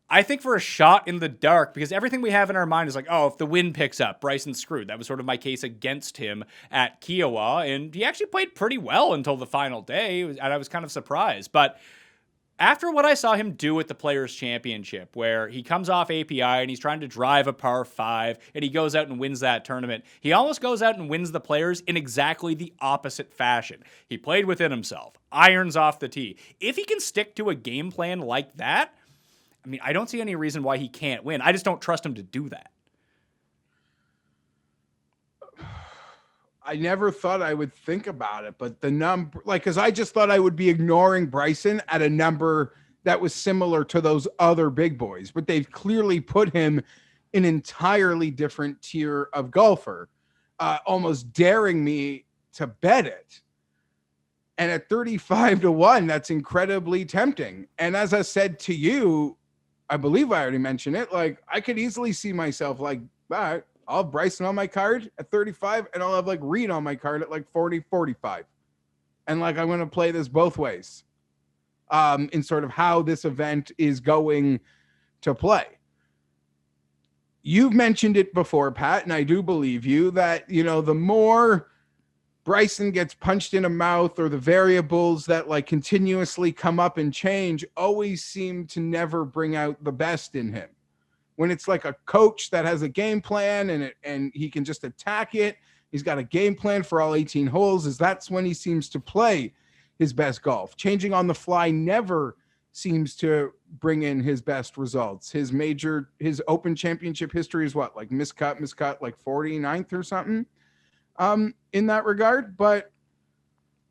I think for a shot in the dark, because everything we have in our mind is like, oh, if the wind picks up, Bryson's screwed. That was sort of my case against him at Kiowa, and he actually played pretty well until the final day, and I was kind of surprised. But after what I saw him do at the Players' Championship, where he comes off API and he's trying to drive a par 5, and he goes out and wins that tournament, he almost goes out and wins the Players in exactly the opposite fashion. He played within himself, irons off the tee. If he can stick to a game plan like that, I mean, I don't see any reason why he can't win. I just don't trust him to do that. I never thought I would think about it, but the number, like, because I just thought I would be ignoring Bryson at a number that was similar to those other big boys, but they've clearly put him in an entirely different tier of golfer, almost daring me to bet it. And at 35 to 1, that's incredibly tempting. And as I said to you, I believe I already mentioned it, like, I could easily see myself like, all right, I'll have Bryson on my card at 35 and I'll have like Reed on my card at like 40, 45. And like, I'm going to play this both ways in sort of how this event is going to play. You've mentioned it before, Pat, and I do believe you that, you know, the more Bryson gets punched in a mouth or the variables that like continuously come up and change always seem to never bring out the best in him. When it's like a coach that has a game plan and he can just attack it, he's got a game plan for all 18 holes, that's when he seems to play his best golf. Changing on the fly never seems to bring in his best results. His Open Championship history is what, like miscut, like 49th or something in that regard. But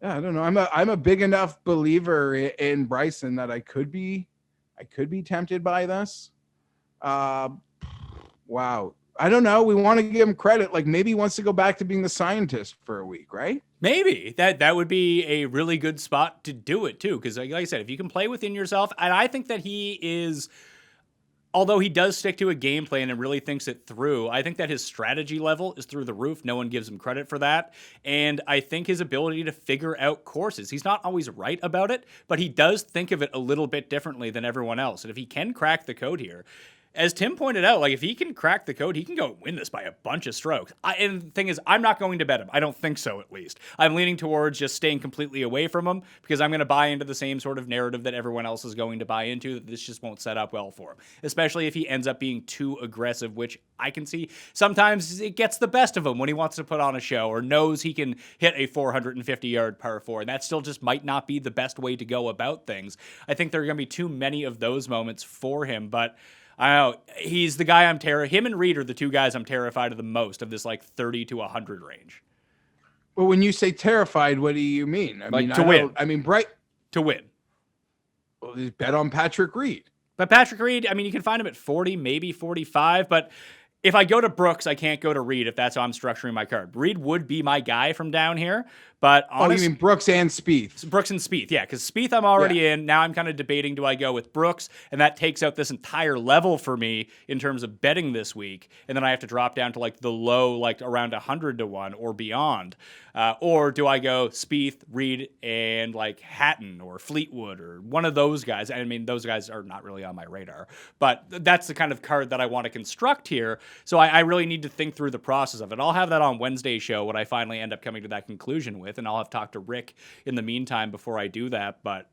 yeah, I don't know. I'm a big enough believer in Bryson that I could be tempted by this. Wow. I don't know. We want to give him credit. Like maybe he wants to go back to being the scientist for a week, right? Maybe that would be a really good spot to do it too. Because like I said, if you can play within yourself, and I think that he is, although he does stick to a game plan and really thinks it through, I think that his strategy level is through the roof. No one gives him credit for that. And I think his ability to figure out courses, he's not always right about it, but he does think of it a little bit differently than everyone else. And if he can crack the code here, as Tim pointed out, like if he can crack the code, he can go win this by a bunch of strokes. And the thing is, I'm not going to bet him. I don't think so, at least. I'm leaning towards just staying completely away from him because I'm going to buy into the same sort of narrative that everyone else is going to buy into, that this just won't set up well for him, especially if he ends up being too aggressive, which I can see sometimes it gets the best of him when he wants to put on a show or knows he can hit a 450-yard par 4, and that still just might not be the best way to go about things. I think there are going to be too many of those moments for him, but I don't know. He's the guy him and Reed are the two guys I'm terrified of the most of this like 30 to 100 range. Well, when you say terrified, what do you mean? I mean, to win. To win. Well, bet on Patrick Reed. But Patrick Reed, I mean, you can find him at 40, maybe 45, but if I go to Brooks, I can't go to Reed if that's how I'm structuring my card. Reed would be my guy from down here, but honestly, you mean Brooks and Spieth? Brooks and Spieth, yeah, because Spieth I'm already in. Now I'm kind of debating, do I go with Brooks? And that takes out this entire level for me in terms of betting this week. And then I have to drop down to like the low, like around 100 to 1 or beyond. Or do I go Spieth, Reed, and like Hatton or Fleetwood or one of those guys? I mean, those guys are not really on my radar, but that's the kind of card that I want to construct here. So I really need to think through the process of it. I'll have that on Wednesday's show when I finally end up coming to that conclusion with, and I'll have talked to Rick in the meantime before I do that. But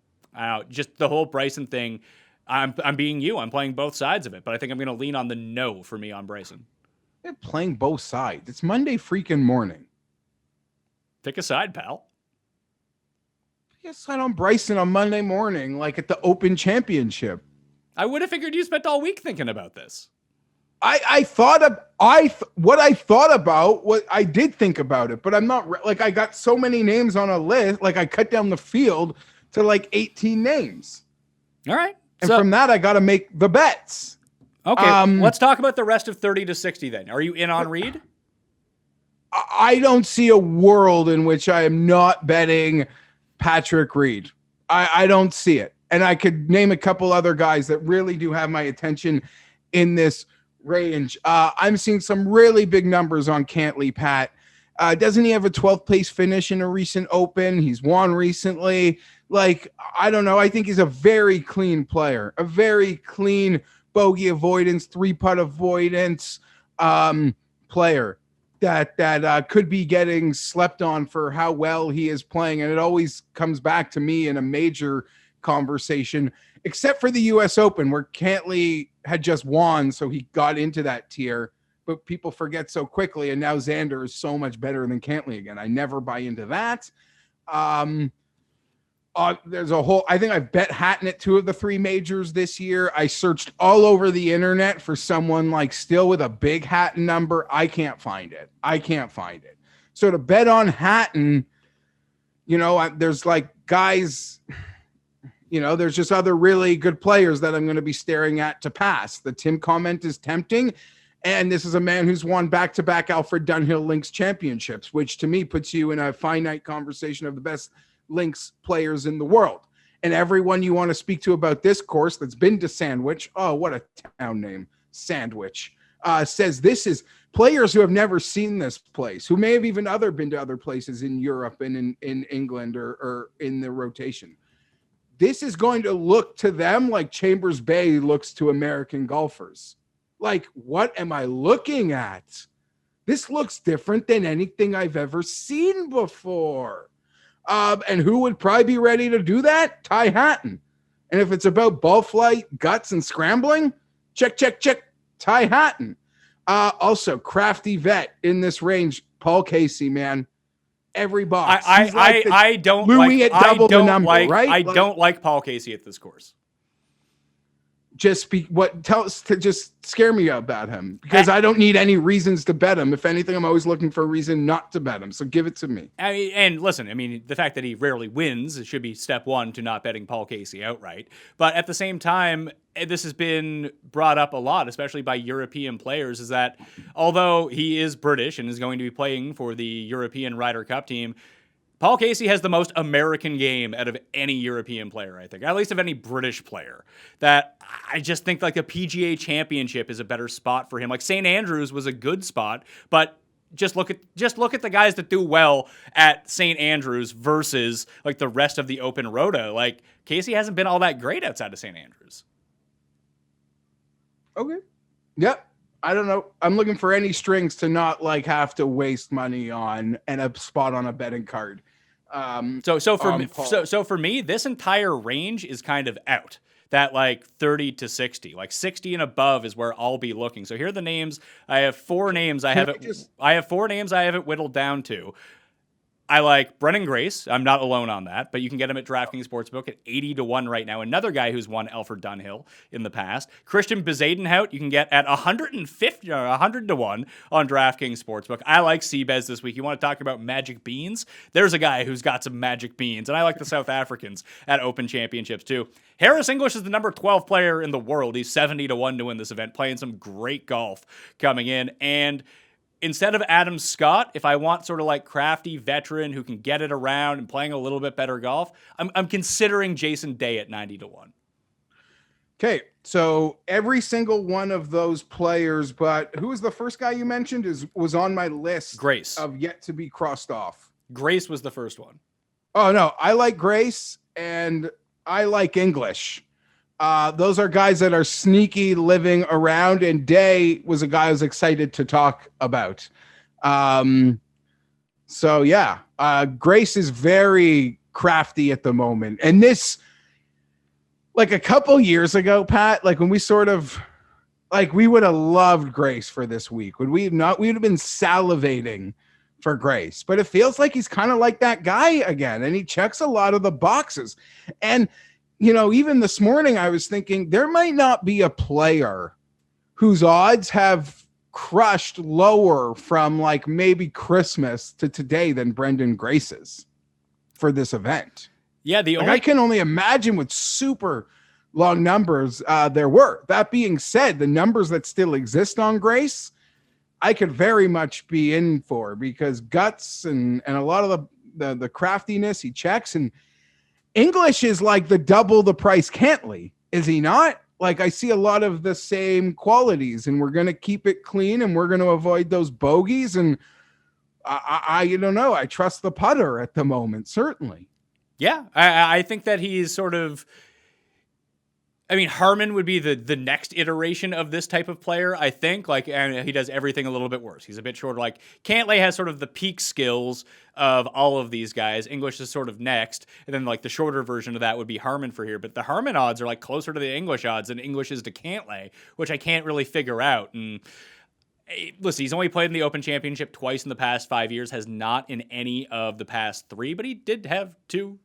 just the whole Bryson thing, I'm being you. I'm playing both sides of it, but I think I'm going to lean on the no for me on Bryson. They're playing both sides. It's Monday freaking morning. Pick a side, pal. Yes, I on Bryson on Monday morning, like at the Open Championship. I would have figured you spent all week thinking about this. What I did think about it, but I'm not like I got so many names on a list. Like I cut down the field to like 18 names. All right. And from that, I got to make the bets. Okay. Let's talk about the rest of 30 to 60 then. Are you in on Reed? I don't see a world in which I am not betting Patrick Reed. I don't see it. And I could name a couple other guys that really do have my attention in this range. I'm seeing some really big numbers on Cantley, Pat. Doesn't he have a 12th place finish in a recent Open? He's won recently. Like, I don't know. I think he's a very clean player, a very clean bogey avoidance, 3-putt avoidance player that could be getting slept on for how well he is playing. And it always comes back to me in a major conversation, except for the US Open where Cantley had just won. So he got into that tier, but people forget so quickly. And now Xander is so much better than Cantley again. I never buy into that. There's a whole, I think I've bet Hatton at 2 of the 3 majors this year. I searched all over the internet for someone like still with a big Hatton number. I can't find it. So to bet on Hatton, there's like guys, there's just other really good players that I'm going to be staring at to pass. The Tim comment is tempting. And this is a man who's won back-to-back Alfred Dunhill Links championships, which to me puts you in a finite conversation of the best Links players in the world. And everyone you want to speak to about this course that's been to Sandwich, oh, what a town name, Sandwich, says this is players who have never seen this place, who may have even been to other places in Europe and in England or in the rotation. This is going to look to them like Chambers Bay looks to American golfers. Like, what am I looking at? This looks different than anything I've ever seen before. And who would probably be ready to do that? Ty Hatton. And if it's about ball flight, guts, and scrambling, check. Ty Hatton. Also, crafty vet in this range, Paul Casey, man. Every box. I don't Louis like, at double the number, right? I don't like Paul Casey at this course. Just scare me about him, because I don't need any reasons to bet him. If anything, I'm always looking for a reason not to bet him. So give it to me. And listen, the fact that he rarely wins, it should be step one to not betting Paul Casey outright. But at the same time, this has been brought up a lot, especially by European players, is that although he is British and is going to be playing for the European Ryder Cup team, Paul Casey has the most American game out of any European player, I think, at least of any British player. That I just think like a PGA Championship is a better spot for him. Like St. Andrews was a good spot, but just look at the guys that do well at St. Andrews versus like the rest of the Open Rota. Like Casey hasn't been all that great outside of St. Andrews. Okay. Yep. I don't know. I'm looking for any strings to not like have to waste money on and a spot on a betting card. So for me, this entire range is kind of out. That like 30 to 60, like 60 and above is where I'll be looking. So here are the names. I have 4 names. I have it whittled down to. I like Brennan Grace. I'm not alone on that, but you can get him at DraftKings Sportsbook at 80 to 1 right now. Another guy who's won Alfred Dunhill in the past. Christian Bezadenhout, you can get at 150 or 100 to 1 on DraftKings Sportsbook. I like Seabez this week. You want to talk about magic beans? There's a guy who's got some magic beans, and I like the South Africans at Open Championships too. Harris English is the number 12 player in the world. He's 70 to 1 to win this event, playing some great golf coming in. And instead of Adam Scott, if I want sort of like crafty veteran who can get it around and playing a little bit better golf, I'm considering Jason Day at 90 to 1. Okay, so every single one of those players, but who was the first guy you mentioned was on my list. Grace. Of yet to be crossed off. Grace was the first one. Oh, no, I like Grace and I like English. Those are guys that are sneaky living around, and Day was a guy I was excited to talk about. So yeah, Grace is very crafty at the moment. And this, like a couple years ago, Pat, like when we sort of like we would have loved Grace for this week. Would we not? We would have been salivating for Grace, but it feels like he's kind of like that guy again, and he checks a lot of the boxes. And even this morning I was thinking there might not be a player whose odds have crushed lower from like maybe Christmas to today than Brendan Grace's for this event. Yeah, I can only imagine what super long numbers there were. That being said, the numbers that still exist on Grace, I could very much be in for, because guts and a lot of the craftiness he checks, and English is like the double the price Cantley, is he not? Like I see a lot of the same qualities, and we're going to keep it clean and we're going to avoid those bogeys. And I don't know. I trust the putter at the moment, certainly. Yeah, I think that he's sort of, I mean, Harman would be the next iteration of this type of player, I think. Like, and he does everything a little bit worse. He's a bit shorter. Like, Cantlay has sort of the peak skills of all of these guys. English is sort of next. And then, like, the shorter version of that would be Harman for here. But the Harman odds are, like, closer to the English odds than English is to Cantlay, which I can't really figure out. And listen, he's only played in the Open Championship twice in the past 5 years, has not in any of the past 3, but he did have 2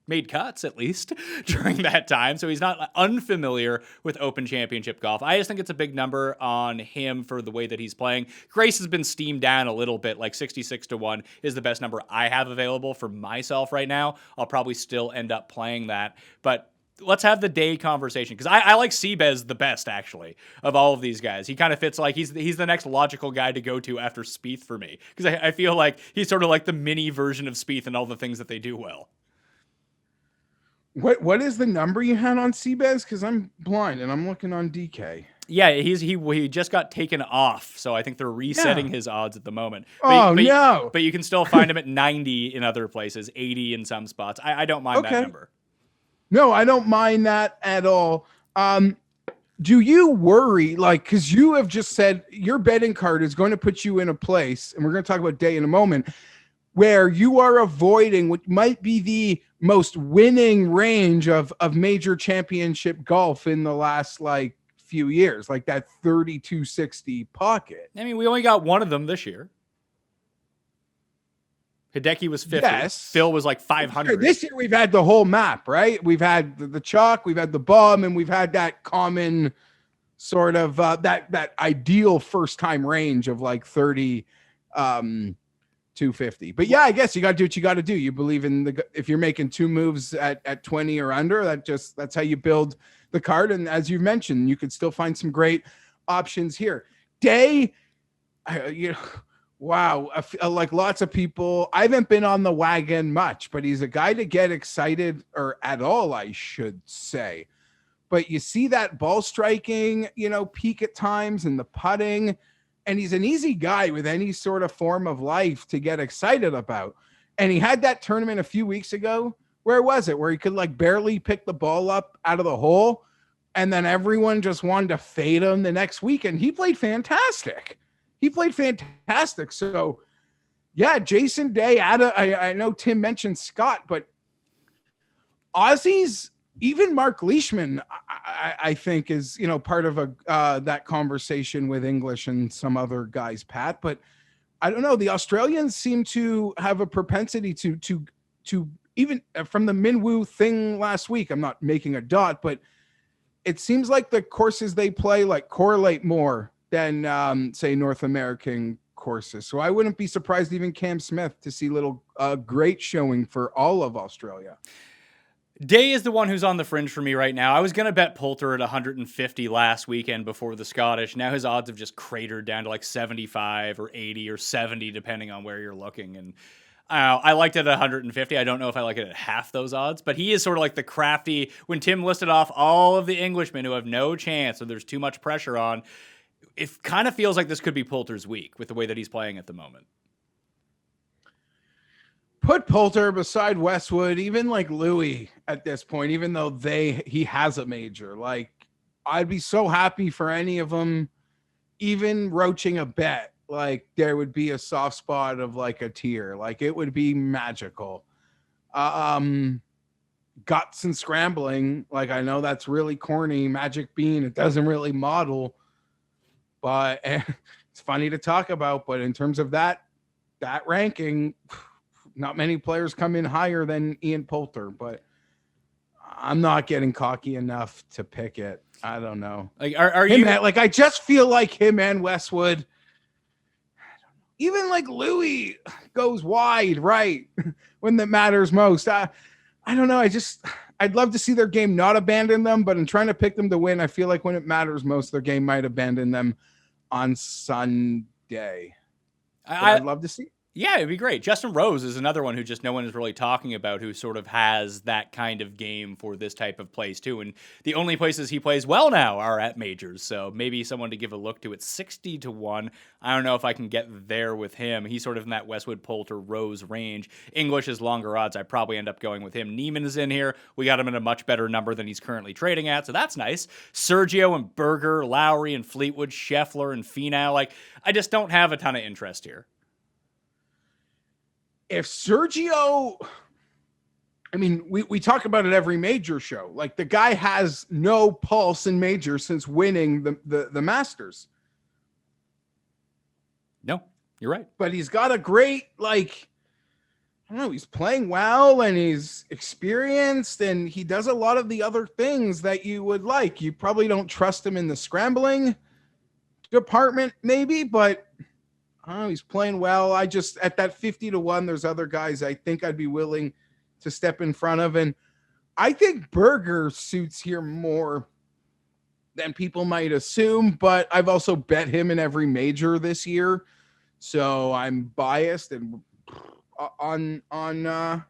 made cuts at least during that time. So he's not unfamiliar with Open Championship golf. I just think it's a big number on him for the way that he's playing. Grace has been steamed down a little bit, like 66-1 is the best number I have available for myself right now. I'll probably still end up playing that, but let's have the day conversation, because I like Seabez the best, actually, of all of these guys. He kind of fits like he's the next logical guy to go to after Spieth for me, because I feel like he's sort of like the mini version of Spieth and all the things that they do well. What is the number you had on Seabez? Because I'm blind and I'm looking on DK. Yeah, he just got taken off, so I think they're resetting his odds at the moment. No! But you can still find him at 90 in other places, 80 in some spots. I don't mind that number. No, I don't mind that at all. Do you worry, like, because you have just said your betting card is going to put you in a place, and we're going to talk about day in a moment, where you are avoiding what might be the most winning range of major championship golf in the last like few years, like that 3260 pocket. I mean, we only got one of them this year. Hideki was 50. Yes. Phil was like 500. This year we've had the whole map, right? We've had the chalk, we've had the bomb, and we've had that common sort of that ideal first time range of like 30 250. But yeah, I guess you got to do what you got to do. You believe in if you're making 2 moves at 20 or under, that's how you build the card. And as you mentioned, you could still find some great options here. Day, wow. Like lots of people, I haven't been on the wagon much, but he's a guy to get excited, or at all, I should say. But you see that ball striking, peak at times, and the putting. And he's an easy guy with any sort of form of life to get excited about. And he had that tournament a few weeks ago. Where was it? Where he could like barely pick the ball up out of the hole. And then everyone just wanted to fade him the next week. And he played fantastic. So yeah, Jason Day, I know Tim mentioned Scott, but Aussies, even Mark Leishman, I think is, part of that conversation with English and some other guys, Pat. But I don't know. The Australians seem to have a propensity to even from the Minwoo thing last week. I'm not making a dot, but it seems like the courses they play like correlate more than say North American courses. So I wouldn't be surprised even Cam Smith to see little great showing for all of Australia. Day is the one who's on the fringe for me right now. I was going to bet Poulter at 150 last weekend before the Scottish. Now his odds have just cratered down to like 75 or 80 or 70, depending on where you're looking. And I liked it at 150. I don't know if I like it at half those odds, but he is sort of like the crafty. When Tim listed off all of the Englishmen who have no chance, or there's too much pressure on, it kind of feels like this could be Poulter's week with the way that he's playing at the moment. Put Poulter beside Westwood, even like Louis at this point, even though he has a major. Like, I'd be so happy for any of them, even roaching a bet. Like, there would be a soft spot of like a tier. Like, it would be magical. guts and scrambling. Like, I know that's really corny, Magic Bean. It doesn't really model, but it's funny to talk about. But in terms of that ranking, not many players come in higher than Ian Poulter, but I'm not getting cocky enough to pick it. I don't know. Like, are you like, I just feel like him and Westwood, even like Louis goes wide, right? When that matters most. I don't know. I'd love to see their game not abandon them, but in trying to pick them to win, I feel like when it matters most, their game might abandon them on Sunday. I'd love to see. Yeah, it'd be great. Justin Rose is another one who just no one is really talking about, who sort of has that kind of game for this type of place too. And the only places he plays well now are at majors. So maybe someone to give a look to. It's 60-1. I don't know if I can get there with him. He's sort of in that Westwood, Poulter, Rose range. English is longer odds. I probably end up going with him. Neiman is in here. We got him at a much better number than he's currently trading at, so that's nice. Sergio and Berger, Lowry and Fleetwood, Scheffler and Finau. Like, I just don't have a ton of interest here. If Sergio, I mean, we talk about it every major show. Like, the guy has no pulse in major since winning the Masters. No, you're right. But he's got a great, like, I don't know, he's playing well and he's experienced and he does a lot of the other things that you would like. You probably don't trust him in the scrambling department, maybe, but he's playing well. I just, at that 50-1, there's other guys I think I'd be willing to step in front of. And I think Berger suits here more than people might assume, but I've also bet him in every major this year. So I'm biased and on that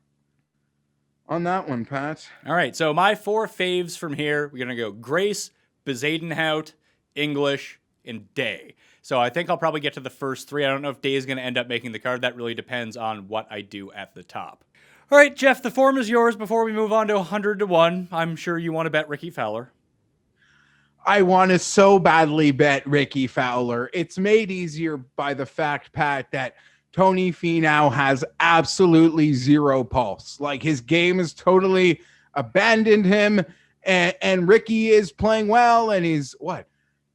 one, Pat. All right. So my 4 faves from here, we're going to go Grace, Bezadenhout, English, and Day. So I think I'll probably get to the first 3. I don't know if Day is going to end up making the card. That really depends on what I do at the top. All right, Geoff, the form is yours before we move on to 100-1. I'm sure you want to bet Ricky Fowler. I want to so badly bet Ricky Fowler. It's made easier by the fact, Pat, that Tony Finau has absolutely zero pulse. Like, his game has totally abandoned him, and Ricky is playing well, and he's,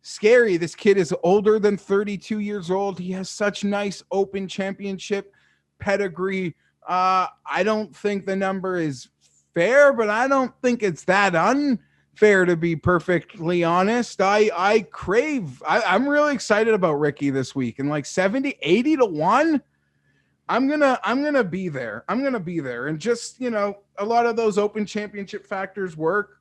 scary. This kid is older than 32 years old. He has such nice Open Championship pedigree. I don't think the number is fair, but I don't think it's that unfair, to be perfectly honest. I'm really excited about Ricky this week, and like 80-1. I'm gonna be there. And just, a lot of those Open Championship factors work.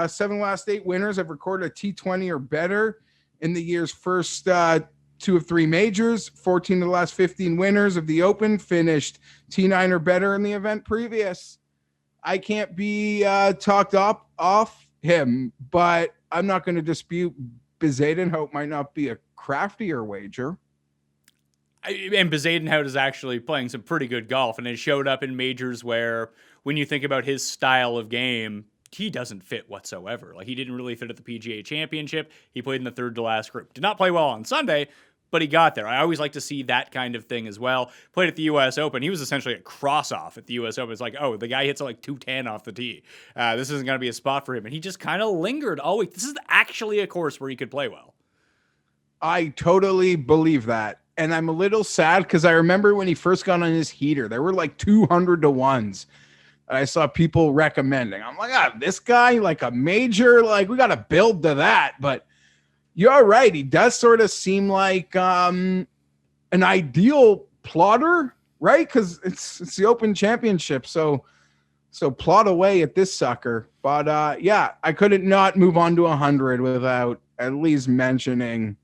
7 last 8 winners have recorded a T20 or better in the year's first 2 of 3 majors. 14 of the last 15 winners of the Open finished T9 or better in the event previous. I can't be talked off him, but I'm not going to dispute Bezadenhout might not be a craftier wager. And Bezadenhout is actually playing some pretty good golf, and it showed up in majors where, when you think about his style of game, he doesn't fit whatsoever. Like, he didn't really fit at the PGA Championship. He played in the 3rd to last group. Did not play well on Sunday, but he got there. I always like to see that kind of thing as well. Played at the U.S. Open. He was essentially a cross-off at the U.S. Open. It's like, oh, the guy hits like 210 off the tee. This isn't going to be a spot for him. And he just kind of lingered all week. This is actually a course where he could play well. I totally believe that. And I'm a little sad because I remember when he first got on his heater, there were like 200-1s. I saw people recommending. I'm like, this guy, like a major, like, we got to build to that. But you're right. He does sort of seem like an ideal plotter, right? Because it's the Open Championship. So plot away at this sucker. But I couldn't not move on to 100 without at least mentioning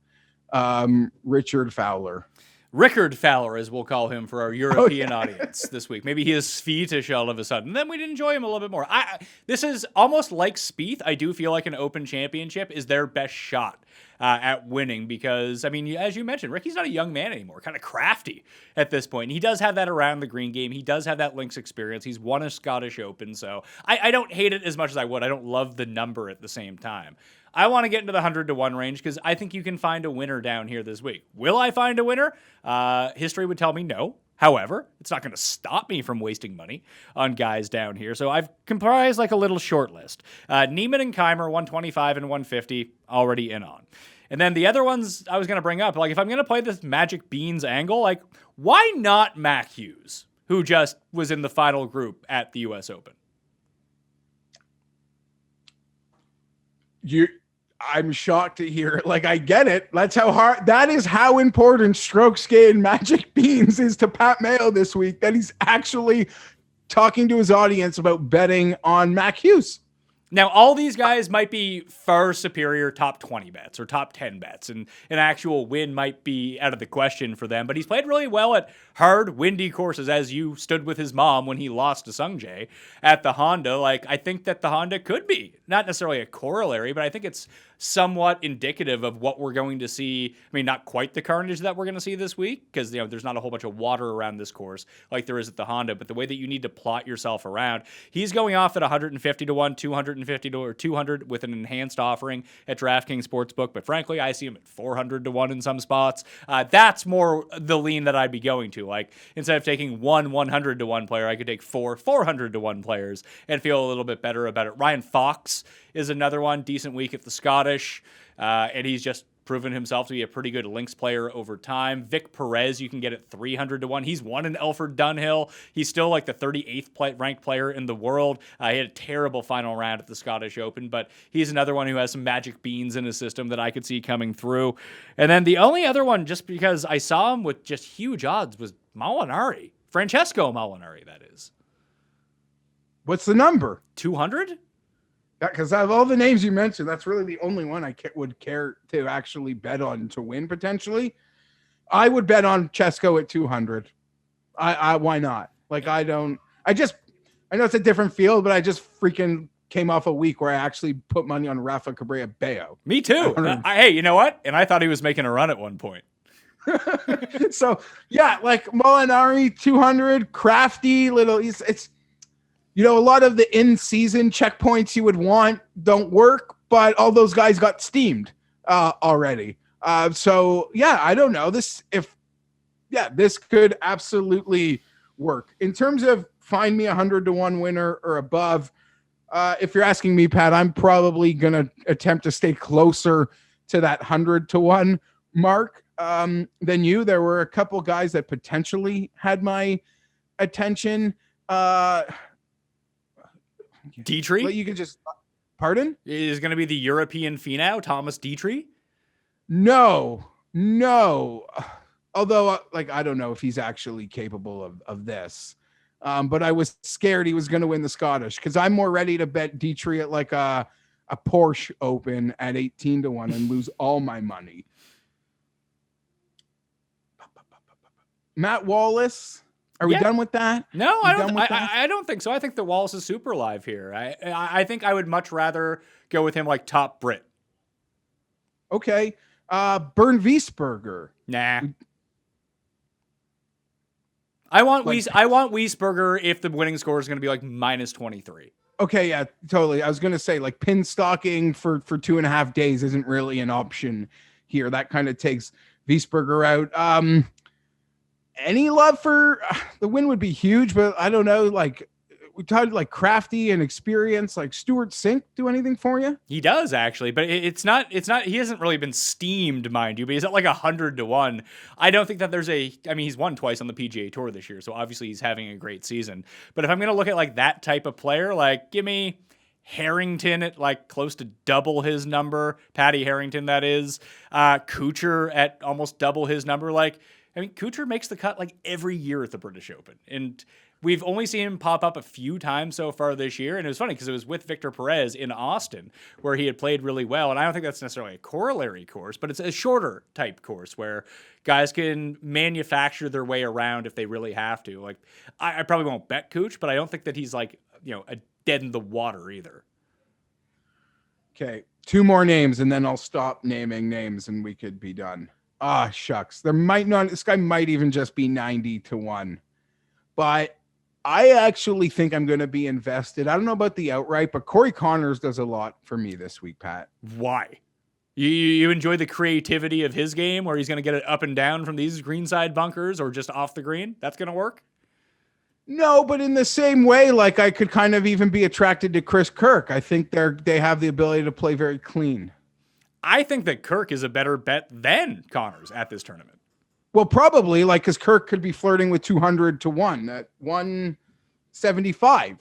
Richard Fowler. Rickard Fowler, as we'll call him for our European audience this week. Maybe he is Spieth all of a sudden. Then we'd enjoy him a little bit more. This is almost like Spieth. I do feel like an Open Championship is their best shot at winning because, I mean, as you mentioned, Ricky's not a young man anymore, kind of crafty at this point. And he does have that around the green game. He does have that links experience. He's won a Scottish Open, so I don't hate it as much as I would. I don't love the number at the same time. I want to get into the 100-1 range because I think you can find a winner down here this week. Will I find a winner? History would tell me no. However, it's not going to stop me from wasting money on guys down here. So I've comprised like a little short list. Neiman and Keimer, 125 and 150, already in on. And then the other ones I was going to bring up, like if I'm going to play this Magic Beans angle, like why not Mac Hughes, who just was in the final group at the U.S. Open? I'm shocked to hear it. Like, I get it. That is how important Stroke Skin Magic Beans is to Pat Mayo this week, that he's actually talking to his audience about betting on Mac Hughes. Now, all these guys might be far superior top 20 bets or top 10 bets, and an actual win might be out of the question for them. But he's played really well at hard, windy courses, as you stood with his mom when he lost to Sungjae at the Honda. Like, I think that the Honda could be not necessarily a corollary, but I think it's somewhat indicative of what we're going to see. I mean, not quite the carnage that we're going to see this week, because there's not a whole bunch of water around this course like there is at the Honda, but the way that you need to plot yourself around. He's going off at 150 to 1, 250 to or 200 with an enhanced offering at DraftKings Sportsbook, but frankly, I see him at 400 to 1 in some spots. That's more the lean that I'd be going to. Like, instead of taking 100 to 1 player, I could take 400 to 1 players and feel a little bit better about it. Ryan Fox is another one, decent week at the Scottish, and he's just proven himself to be a pretty good links player over time. Vic Perez, you can get at 300 to 1. He's won an Elford Dunhill. He's still like the 38th ranked player in the world. He had a terrible final round at the Scottish Open, but he's another one who has some magic beans in his system that I could see coming through. And then the only other one, just because I saw him with just huge odds, was Molinari. Francesco Molinari, that is. What's the number? 200? Because out of all the names you mentioned, that's really the only one I would care to actually bet on to win potentially. I would bet on Chesco at 200. Why not? Like, I know it's a different field, but I just freaking came off a week where I actually put money on Rafa Cabrera Bayo. Me too. Hey, you know what? And I thought he was making a run at one point. So yeah, like Molinari 200, crafty little. It's a lot of the in-season checkpoints you would want don't work, but all those guys got steamed already. So yeah, I don't know this could absolutely work in terms of find me 100 to 1 winner or above. If you're asking me, Pat, I'm probably gonna attempt to stay closer to that 100 to 1 mark than you. There were a couple guys that potentially had my attention. Dietrich? Well, you can just pardon? Is going to be the European Finau, Thomas Dietrich? No. Although, I don't know if he's actually capable of this. But I was scared he was going to win the Scottish because I'm more ready to bet Dietrich at like a Porsche Open at 18 to 1 and lose all my money. Matt Wallace. Are we done with that? No, I don't think so. I think that Wallace is super live here. I think I would much rather go with him like top Brit. Okay. Bern Wiesberger. Nah. I want Wiesberger if the winning score is going to be like minus 23. Okay, yeah, totally. I was going to say like pin stocking for 2.5 days isn't really an option here. That kind of takes Wiesberger out. Any love for the win would be huge, but I don't know. Like we talked, like crafty and experience. Like Stuart Sink do anything for you? He does actually, but it's not. He hasn't really been steamed, mind you. But he's at like 100 to 1. I don't think that there's he's won twice on the PGA Tour this year, so obviously he's having a great season. But if I'm gonna look at like that type of player, like give me Harrington at like close to double his number. Patty Harrington, that is. Kuchar at almost double his number. Like. I mean, Kuchar makes the cut like every year at the British Open. And we've only seen him pop up a few times so far this year. And it was funny because it was with Victor Perez in Austin where he had played really well. And I don't think that's necessarily a corollary course, but it's a shorter type course where guys can manufacture their way around if they really have to. Like, I probably won't bet Kuch, but I don't think that he's like, a dead in the water either. Okay. 2 more names and then I'll stop naming names and we could be done. Shucks. This guy might even just be 90 to 1. But I actually think I'm going to be invested. I don't know about the outright, but Corey Connors does a lot for me this week, Pat. Why? You enjoy the creativity of his game where he's going to get it up and down from these greenside bunkers or just off the green? That's going to work? No, but in the same way, like I could kind of even be attracted to Chris Kirk. I think they have the ability to play very clean. I think that Kirk is a better bet than Connors at this tournament. Well, probably, like, because Kirk could be flirting with 200 to 1 at 175.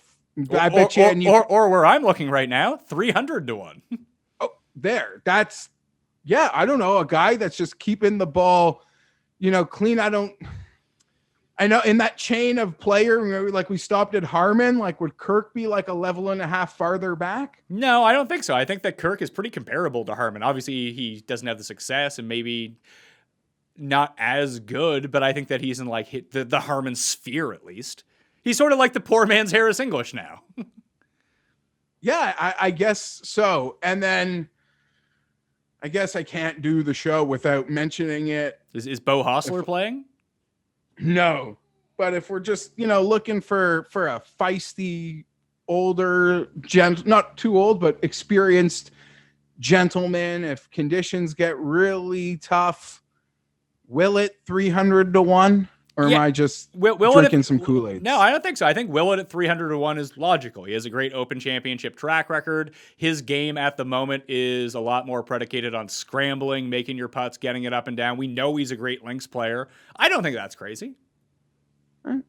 I bet you. Or where I'm looking right now, 300 to 1. Oh, there. That's, yeah, I don't know. A guy that's just keeping the ball, clean. I know in that chain of player, remember, like we stopped at Harmon, like would Kirk be like a level and a half farther back? No, I don't think so. I think that Kirk is pretty comparable to Harmon. Obviously, he doesn't have the success and maybe not as good, but I think that he's in like the Harmon sphere at least. He's sort of like the poor man's Harris English now. Yeah, I guess so. And then I guess I can't do the show without mentioning it. Is Bo Hostler playing? No, but if we're just, looking for a feisty, older, not too old, but experienced gentleman, if conditions get really tough, Willett 300 to 1? Or am I just drinking some Kool-Aid? No, I don't think so. I think Willett at 300 to 1 is logical. He has a great Open Championship track record. His game at the moment is a lot more predicated on scrambling, making your putts, getting it up and down. We know he's a great links player. I don't think that's crazy. All right.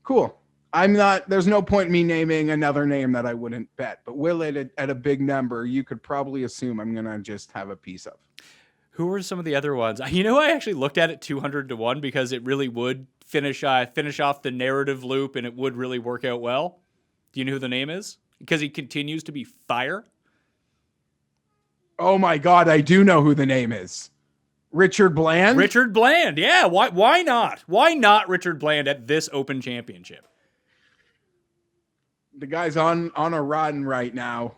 Cool. There's no point in me naming another name that I wouldn't bet. But Willett at a big number, you could probably assume I'm going to just have a piece of. Who were some of the other ones? I actually looked at it 200 to 1 because it really would finish off the narrative loop and it would really work out well. Do you know who the name is? Because he continues to be fire. Oh my God, I do know who the name is. Richard Bland? Richard Bland, yeah. Why not? Why not Richard Bland at this Open Championship? The guy's on a run right now.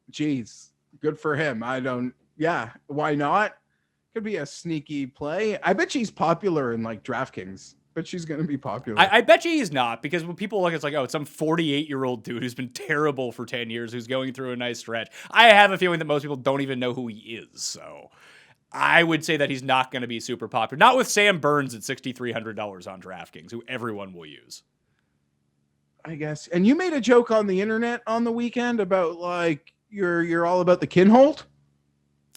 Geez, good for him. Yeah, why not? Could be a sneaky play. I bet she's popular in like DraftKings. But she's going to be popular. I bet you he's not, because when people look, it's like, oh, it's some 48-year-old dude who's been terrible for 10 years, who's going through a nice stretch. I have a feeling that most people don't even know who he is. So I would say that he's not going to be super popular. Not with Sam Burns at $6,300 on DraftKings, who everyone will use. I guess. And you made a joke on the internet on the weekend about like you're all about the Kinholt.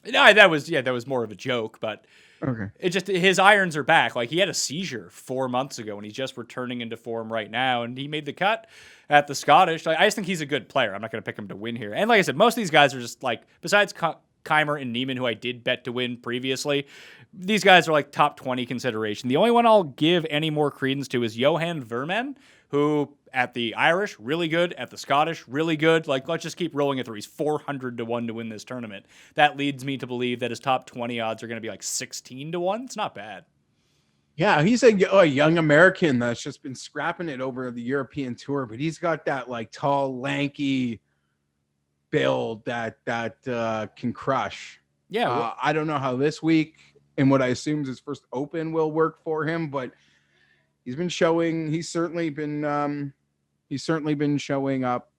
No, that was more of a joke, but okay. It just, his irons are back. Like, he had a seizure 4 months ago, and he's just returning into form right now, and he made the cut at the Scottish. Like, I just think he's a good player. I'm not going to pick him to win here. And like I said, most of these guys are just like, besides Keimer and Neiman, who I did bet to win previously, these guys are like top 20 consideration. The only one I'll give any more credence to is Johan Verman, who at the Irish, really good. At the Scottish, really good. Like, let's just keep rolling it through. He's 400 to 1 to win this tournament. That leads me to believe that his top 20 odds are going to be like 16 to 1. It's not bad. Yeah, he's a young American that's just been scrapping it over the European tour, but he's got that like tall, lanky build that can crush. Yeah. I don't know how this week and what I assume is his first Open will work for him, but he's been showing. He's certainly been showing up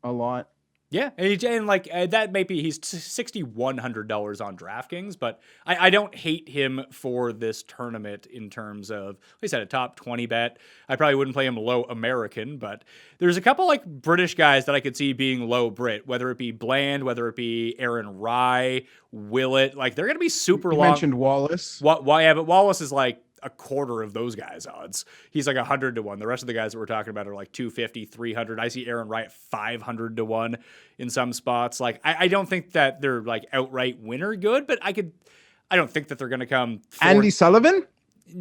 a lot. Yeah, and like that may be, he's $6,100 on DraftKings, but I don't hate him for this tournament in terms of, like I said, a top 20 bet. I probably wouldn't play him low American, but there's a couple like British guys that I could see being low Brit, whether it be Bland, whether it be Aaron Rye, Willett, like they're going to be super long. You mentioned Wallace. Why? Yeah, but Wallace is like a quarter of those guys' odds. He's like 100 to 1. The rest of the guys that we're talking about are like 250, 300. I see Aaron Wright 500 to 1 in some spots. Like, I don't think that they're like outright winner good, but I don't think that they're going to come Andy Sullivan?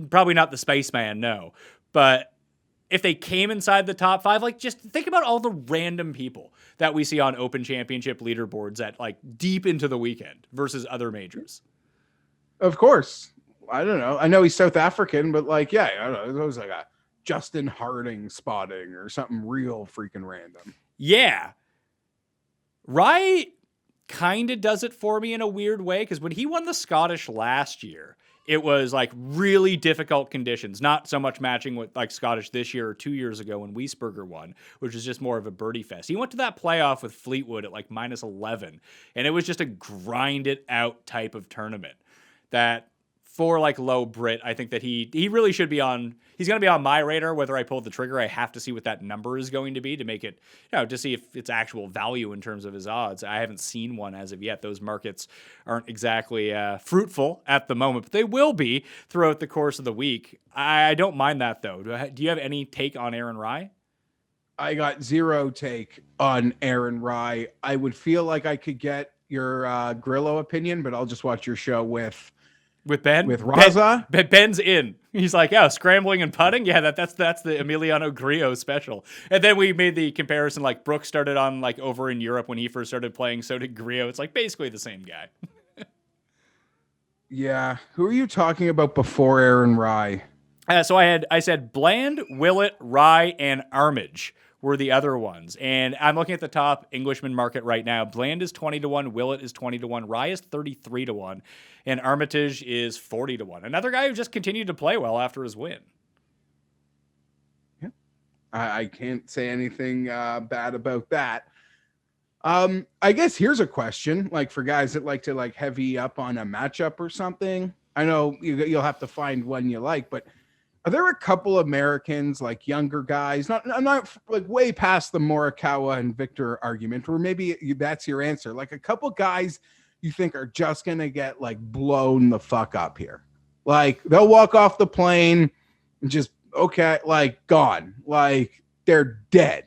Probably not the Spaceman, no. But if they came inside the top 5, like just think about all the random people that we see on Open Championship leaderboards at like deep into the weekend versus other majors. Of course. I don't know. I know he's South African, but like, yeah, I don't know. It was like a Justin Harding spotting or something real freaking random. Yeah. Rye kind of does it for me in a weird way, because when he won the Scottish last year, it was like really difficult conditions, not so much matching with like Scottish this year or 2 years ago when Wiesberger won, which was just more of a birdie fest. He went to that playoff with Fleetwood at like -11, and it was just a grind it out type of tournament that for like low Brit, I think that he really should be on. He's going to be on my radar. Whether I pull the trigger, I have to see what that number is going to be to make it, to see if it's actual value in terms of his odds. I haven't seen one as of yet. Those markets aren't exactly fruitful at the moment, but they will be throughout the course of the week. I don't mind that though. Do you have any take on Aaron Rye? I got zero take on Aaron Rye. I would feel like I could get your Grillo opinion, but I'll just watch your show with Ben? With Raza? Ben's in. He's like, scrambling and putting. Yeah, that's the Emiliano Grillo special. And then we made the comparison, like Brooks started on like over in Europe when he first started playing, so did Grillo. It's like basically the same guy. Yeah. Who are you talking about before Aaron Rye? So I said Bland, Willett, Rye, and Armage were the other ones. And I'm looking at the top Englishman market right now. Bland is 20-1, Willett is 20-1, Rye is 33-1, and Armitage is 40-1. Another guy who just continued to play well after his win. Yeah. I can't say anything bad about that. I guess here's a question, like for guys that like to like heavy up on a matchup or something. I know you'll have to find one you like, but are there a couple Americans, like younger guys, not like way past the Morikawa and Victor argument, or maybe that's your answer, like a couple guys you think are just going to get like blown the fuck up here? Like they'll walk off the plane and just, okay, like gone, like they're dead.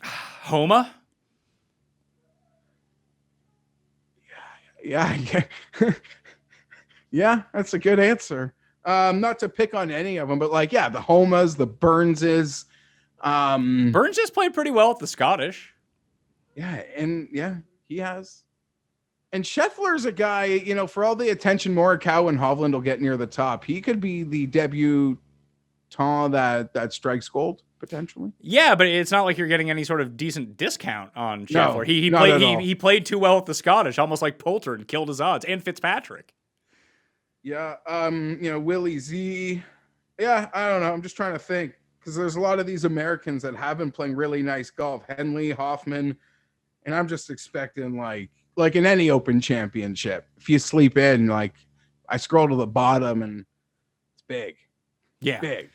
Homa? Yeah. Yeah, that's a good answer. Not to pick on any of them, but like, yeah, the Homas, the Burnses. Burns just played pretty well at the Scottish. Yeah, and yeah, he has. And Scheffler's a guy, for all the attention Morikawa and Hovland will get near the top, he could be the debutant that strikes gold potentially. Yeah, but it's not like you're getting any sort of decent discount on Scheffler. No, he played too well at the Scottish, almost like Poulter, and killed his odds, and Fitzpatrick. Yeah, Willie Z. Yeah, I don't know. I'm just trying to think because there's a lot of these Americans that have been playing really nice golf. Henley, Hoffman, and I'm just expecting like in any Open Championship, if you sleep in, like I scroll to the bottom and it's big. Yeah, big.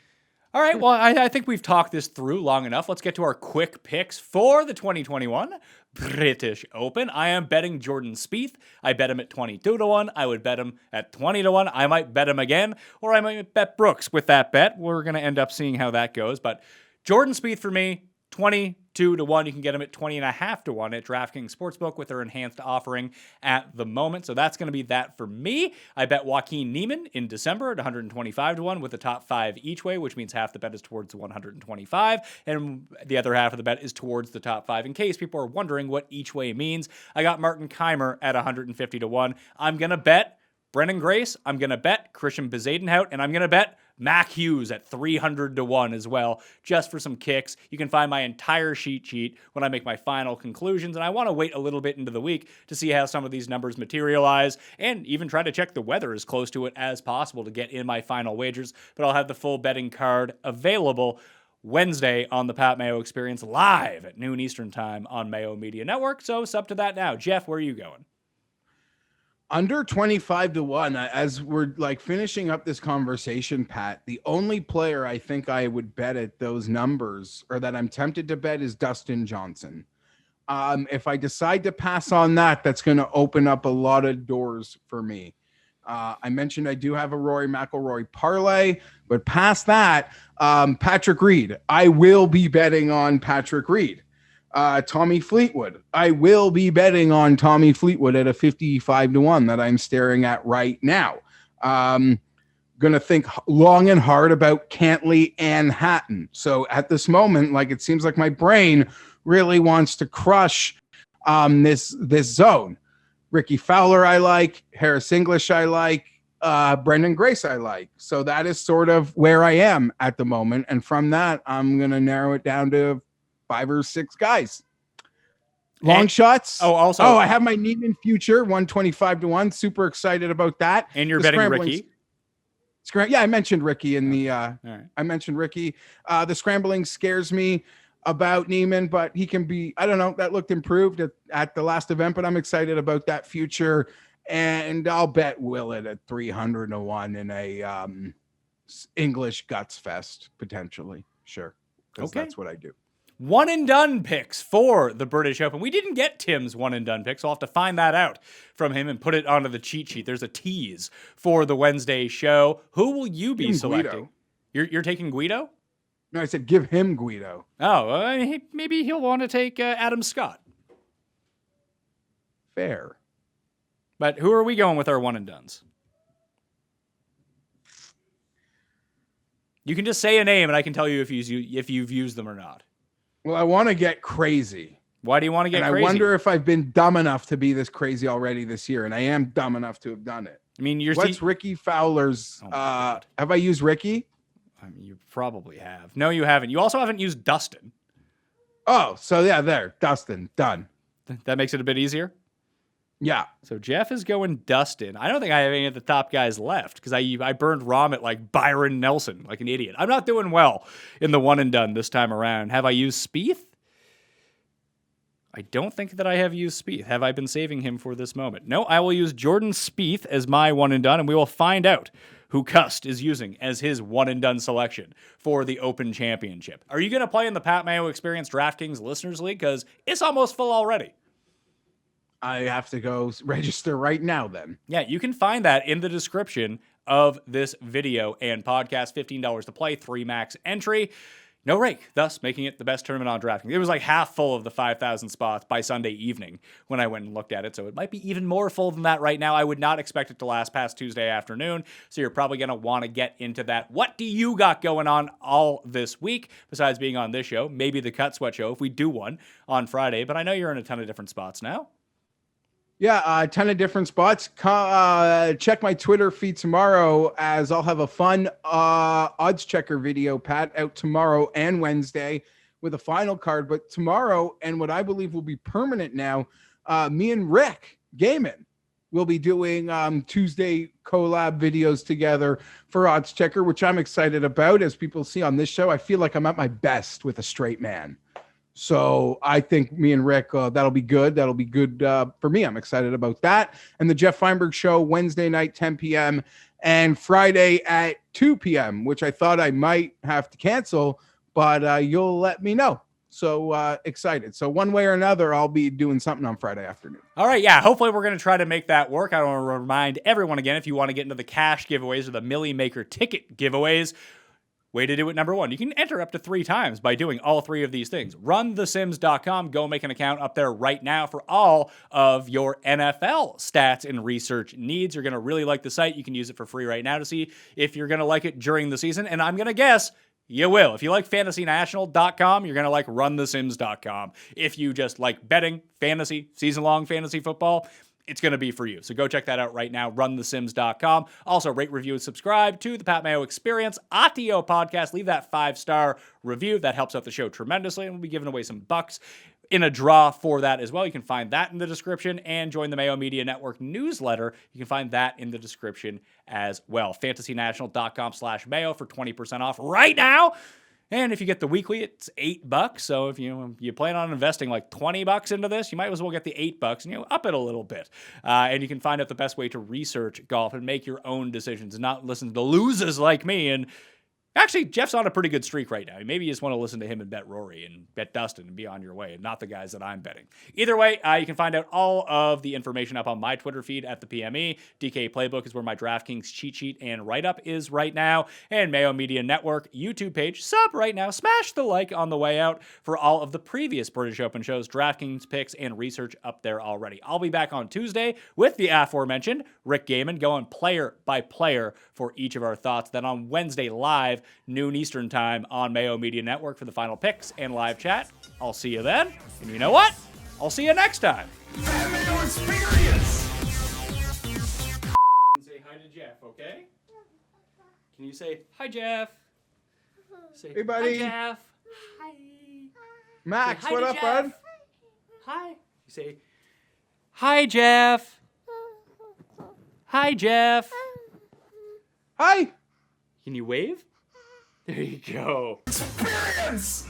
All right, well, I think we've talked this through long enough. Let's get to our quick picks for the 2021 British Open. I am betting Jordan Spieth. I bet him at 22-1. I would bet him at 20-1. I might bet him again, or I might bet Brooks with that bet. We're going to end up seeing how that goes. But Jordan Spieth for me, 22-1. You can get him at 20.5-1 at DraftKings Sportsbook with their enhanced offering at the moment. So that's going to be that for me. I bet Joaquin Niemann in December at 125-1 with the top 5 each way, which means half the bet is towards the 125, and the other half of the bet is towards the top 5. In case people are wondering what each way means, I got Martin Keimer at 150-1. I'm going to bet Brennan Grace. I'm going to bet Christian Bezuidenhout, and I'm going to bet Mac Hughes at 300-1 as well, just for some kicks. You can find my entire cheat sheet when I make my final conclusions, and I want to wait a little bit into the week to see how some of these numbers materialize, and even try to check the weather as close to it as possible to get in my final wagers. But I'll have the full betting card available Wednesday on the Pat Mayo Experience live at noon Eastern time on Mayo Media Network, so sub to that now. Jeff, where are you going? Under 25-1, as we're like finishing up this conversation, Pat, the only player I think I would bet at those numbers, or that I'm tempted to bet, is Dustin Johnson. If I decide to pass on that, that's going to open up a lot of doors for me. I mentioned I do have a Rory McIlroy parlay, but past that, Patrick Reed. I will be betting on Patrick Reed. Tommy Fleetwood. I will be betting on Tommy Fleetwood at a 55-1 that I'm staring at right now. Going to think long and hard about Cantley and Hatton. So at this moment, like it seems like my brain really wants to crush this zone. Ricky Fowler I like, Harris English I like, Brendan Grace I like. So that is sort of where I am at the moment. And from that, I'm going to narrow it down to 5 or 6 guys. Long shots. I have my Neiman future 125-1. Super excited about that. And you're betting Ricky. Yeah, I mentioned Ricky in the. All right. I mentioned Ricky. The scrambling scares me about Neiman, but he can be. I don't know. That looked improved at the last event, but I'm excited about that future. And I'll bet Willett at 300-1 in a English Guts Fest potentially. Sure, because Okay. that's what I do. One and done picks for the British Open. We didn't get Tim's one and done picks. So I'll have to find that out from him and put it onto the cheat sheet. There's a tease for the Wednesday show. Who will you be selecting? You're taking Guido? No, I said give him Guido. Oh, maybe he'll want to take Adam Scott. Fair. But who are we going with our one and dones? You can just say a name and I can tell you if you've used them or not. Well, I want to get crazy. Why do you want to get crazy? I wonder if I've been dumb enough to be this crazy already this year, and I am dumb enough to have done it. I mean, what's Ricky Fowler's? Have I used Ricky? I mean, you probably have. No, you haven't. You also haven't used Dustin. Oh, so yeah, there, Dustin, done. That makes it a bit easier. Yeah. So Jeff is going Dustin. I don't think I have any of the top guys left because I burned Rom at like Byron Nelson, like an idiot. I'm not doing well in the one and done this time around. Have I used Spieth? I don't think that I have used Spieth. Have I been saving him for this moment? No, I will use Jordan Spieth as my one and done, and we will find out who Cust is using as his one and done selection for the Open Championship. Are you going to play in the Pat Mayo Experience DraftKings Listeners League? Because it's almost full already. I have to go register right now then. Yeah, you can find that in the description of this video and podcast. $15 to play, 3 max entry. No rake, thus making it the best tournament on DraftKings. It was like half full of the 5,000 spots by Sunday evening when I went and looked at it, so it might be even more full than that right now. I would not expect it to last past Tuesday afternoon, so you're probably going to want to get into that. What do you got going on all this week besides being on this show? Maybe the Cut Sweat show if we do one on Friday, but I know you're in a ton of different spots now. Yeah, a ton of different spots. Check my Twitter feed tomorrow as I'll have a fun odds checker video, Pat, out tomorrow and Wednesday with a final card. But tomorrow, and what I believe will be permanent now, me and Rick Gaiman will be doing Tuesday collab videos together for odds checker, which I'm excited about. As people see on this show, I feel like I'm at my best with a straight man. So I think me and Rick, that'll be good. That'll be good for me. I'm excited about that. And the Geoff Fienberg show, Wednesday night, 10 p.m. and Friday at 2 p.m., which I thought I might have to cancel, but you'll let me know. So excited. So one way or another, I'll be doing something on Friday afternoon. All right, yeah, hopefully we're going to try to make that work. I want to remind everyone again, if you want to get into the cash giveaways or the Millie Maker ticket giveaways, way to do it, number one. You can enter up to 3 times by doing all 3 of these things. RunTheSims.com. Go make an account up there right now for all of your NFL stats and research needs. You're going to really like the site. You can use it for free right now to see if you're going to like it during the season. And I'm going to guess you will. If you like FantasyNational.com, you're going to like RunTheSims.com. If you just like betting, fantasy, season-long fantasy football, it's going to be for you. So go check that out right now, runthesims.com. Also, rate, review, and subscribe to the Pat Mayo Experience Audio podcast. Leave that 5-star review. That helps out the show tremendously, and we'll be giving away some bucks in a draw for that as well. You can find that in the description, and join the Mayo Media Network newsletter. You can find that in the description as well. FantasyNational.com/Mayo for 20% off right now. And if you get the weekly, it's $8. So if you plan on investing like $20 into this, you might as well get the $8 and up it a little bit. And you can find out the best way to research golf and make your own decisions, and not listen to losers like me. And actually, Jeff's on a pretty good streak right now. Maybe you just want to listen to him and bet Rory and bet Dustin and be on your way, and not the guys that I'm betting. Either way, you can find out all of the information up on my Twitter feed at the PME. DK Playbook is where my DraftKings cheat sheet and write-up is right now. And Mayo Media Network YouTube page. Sub right now. Smash the like on the way out for all of the previous British Open shows, DraftKings picks, and research up there already. I'll be back on Tuesday with the aforementioned Rick Gaiman, going player by player for each of our thoughts. Then on Wednesday live, noon Eastern time on Mayo Media Network for the final picks and live chat. I'll see you then. And you know what? I'll see you next time. Mayo Experience! Say hi to Jeff, okay? Can you say, hi, Jeff? Say, Hey, buddy. Hi, Jeff. Hi. Max, Say hi what to up, Jeff. bud? Hi. You say, hi, Jeff. Hi, Jeff. Hi. Can you wave? There you go. Experience!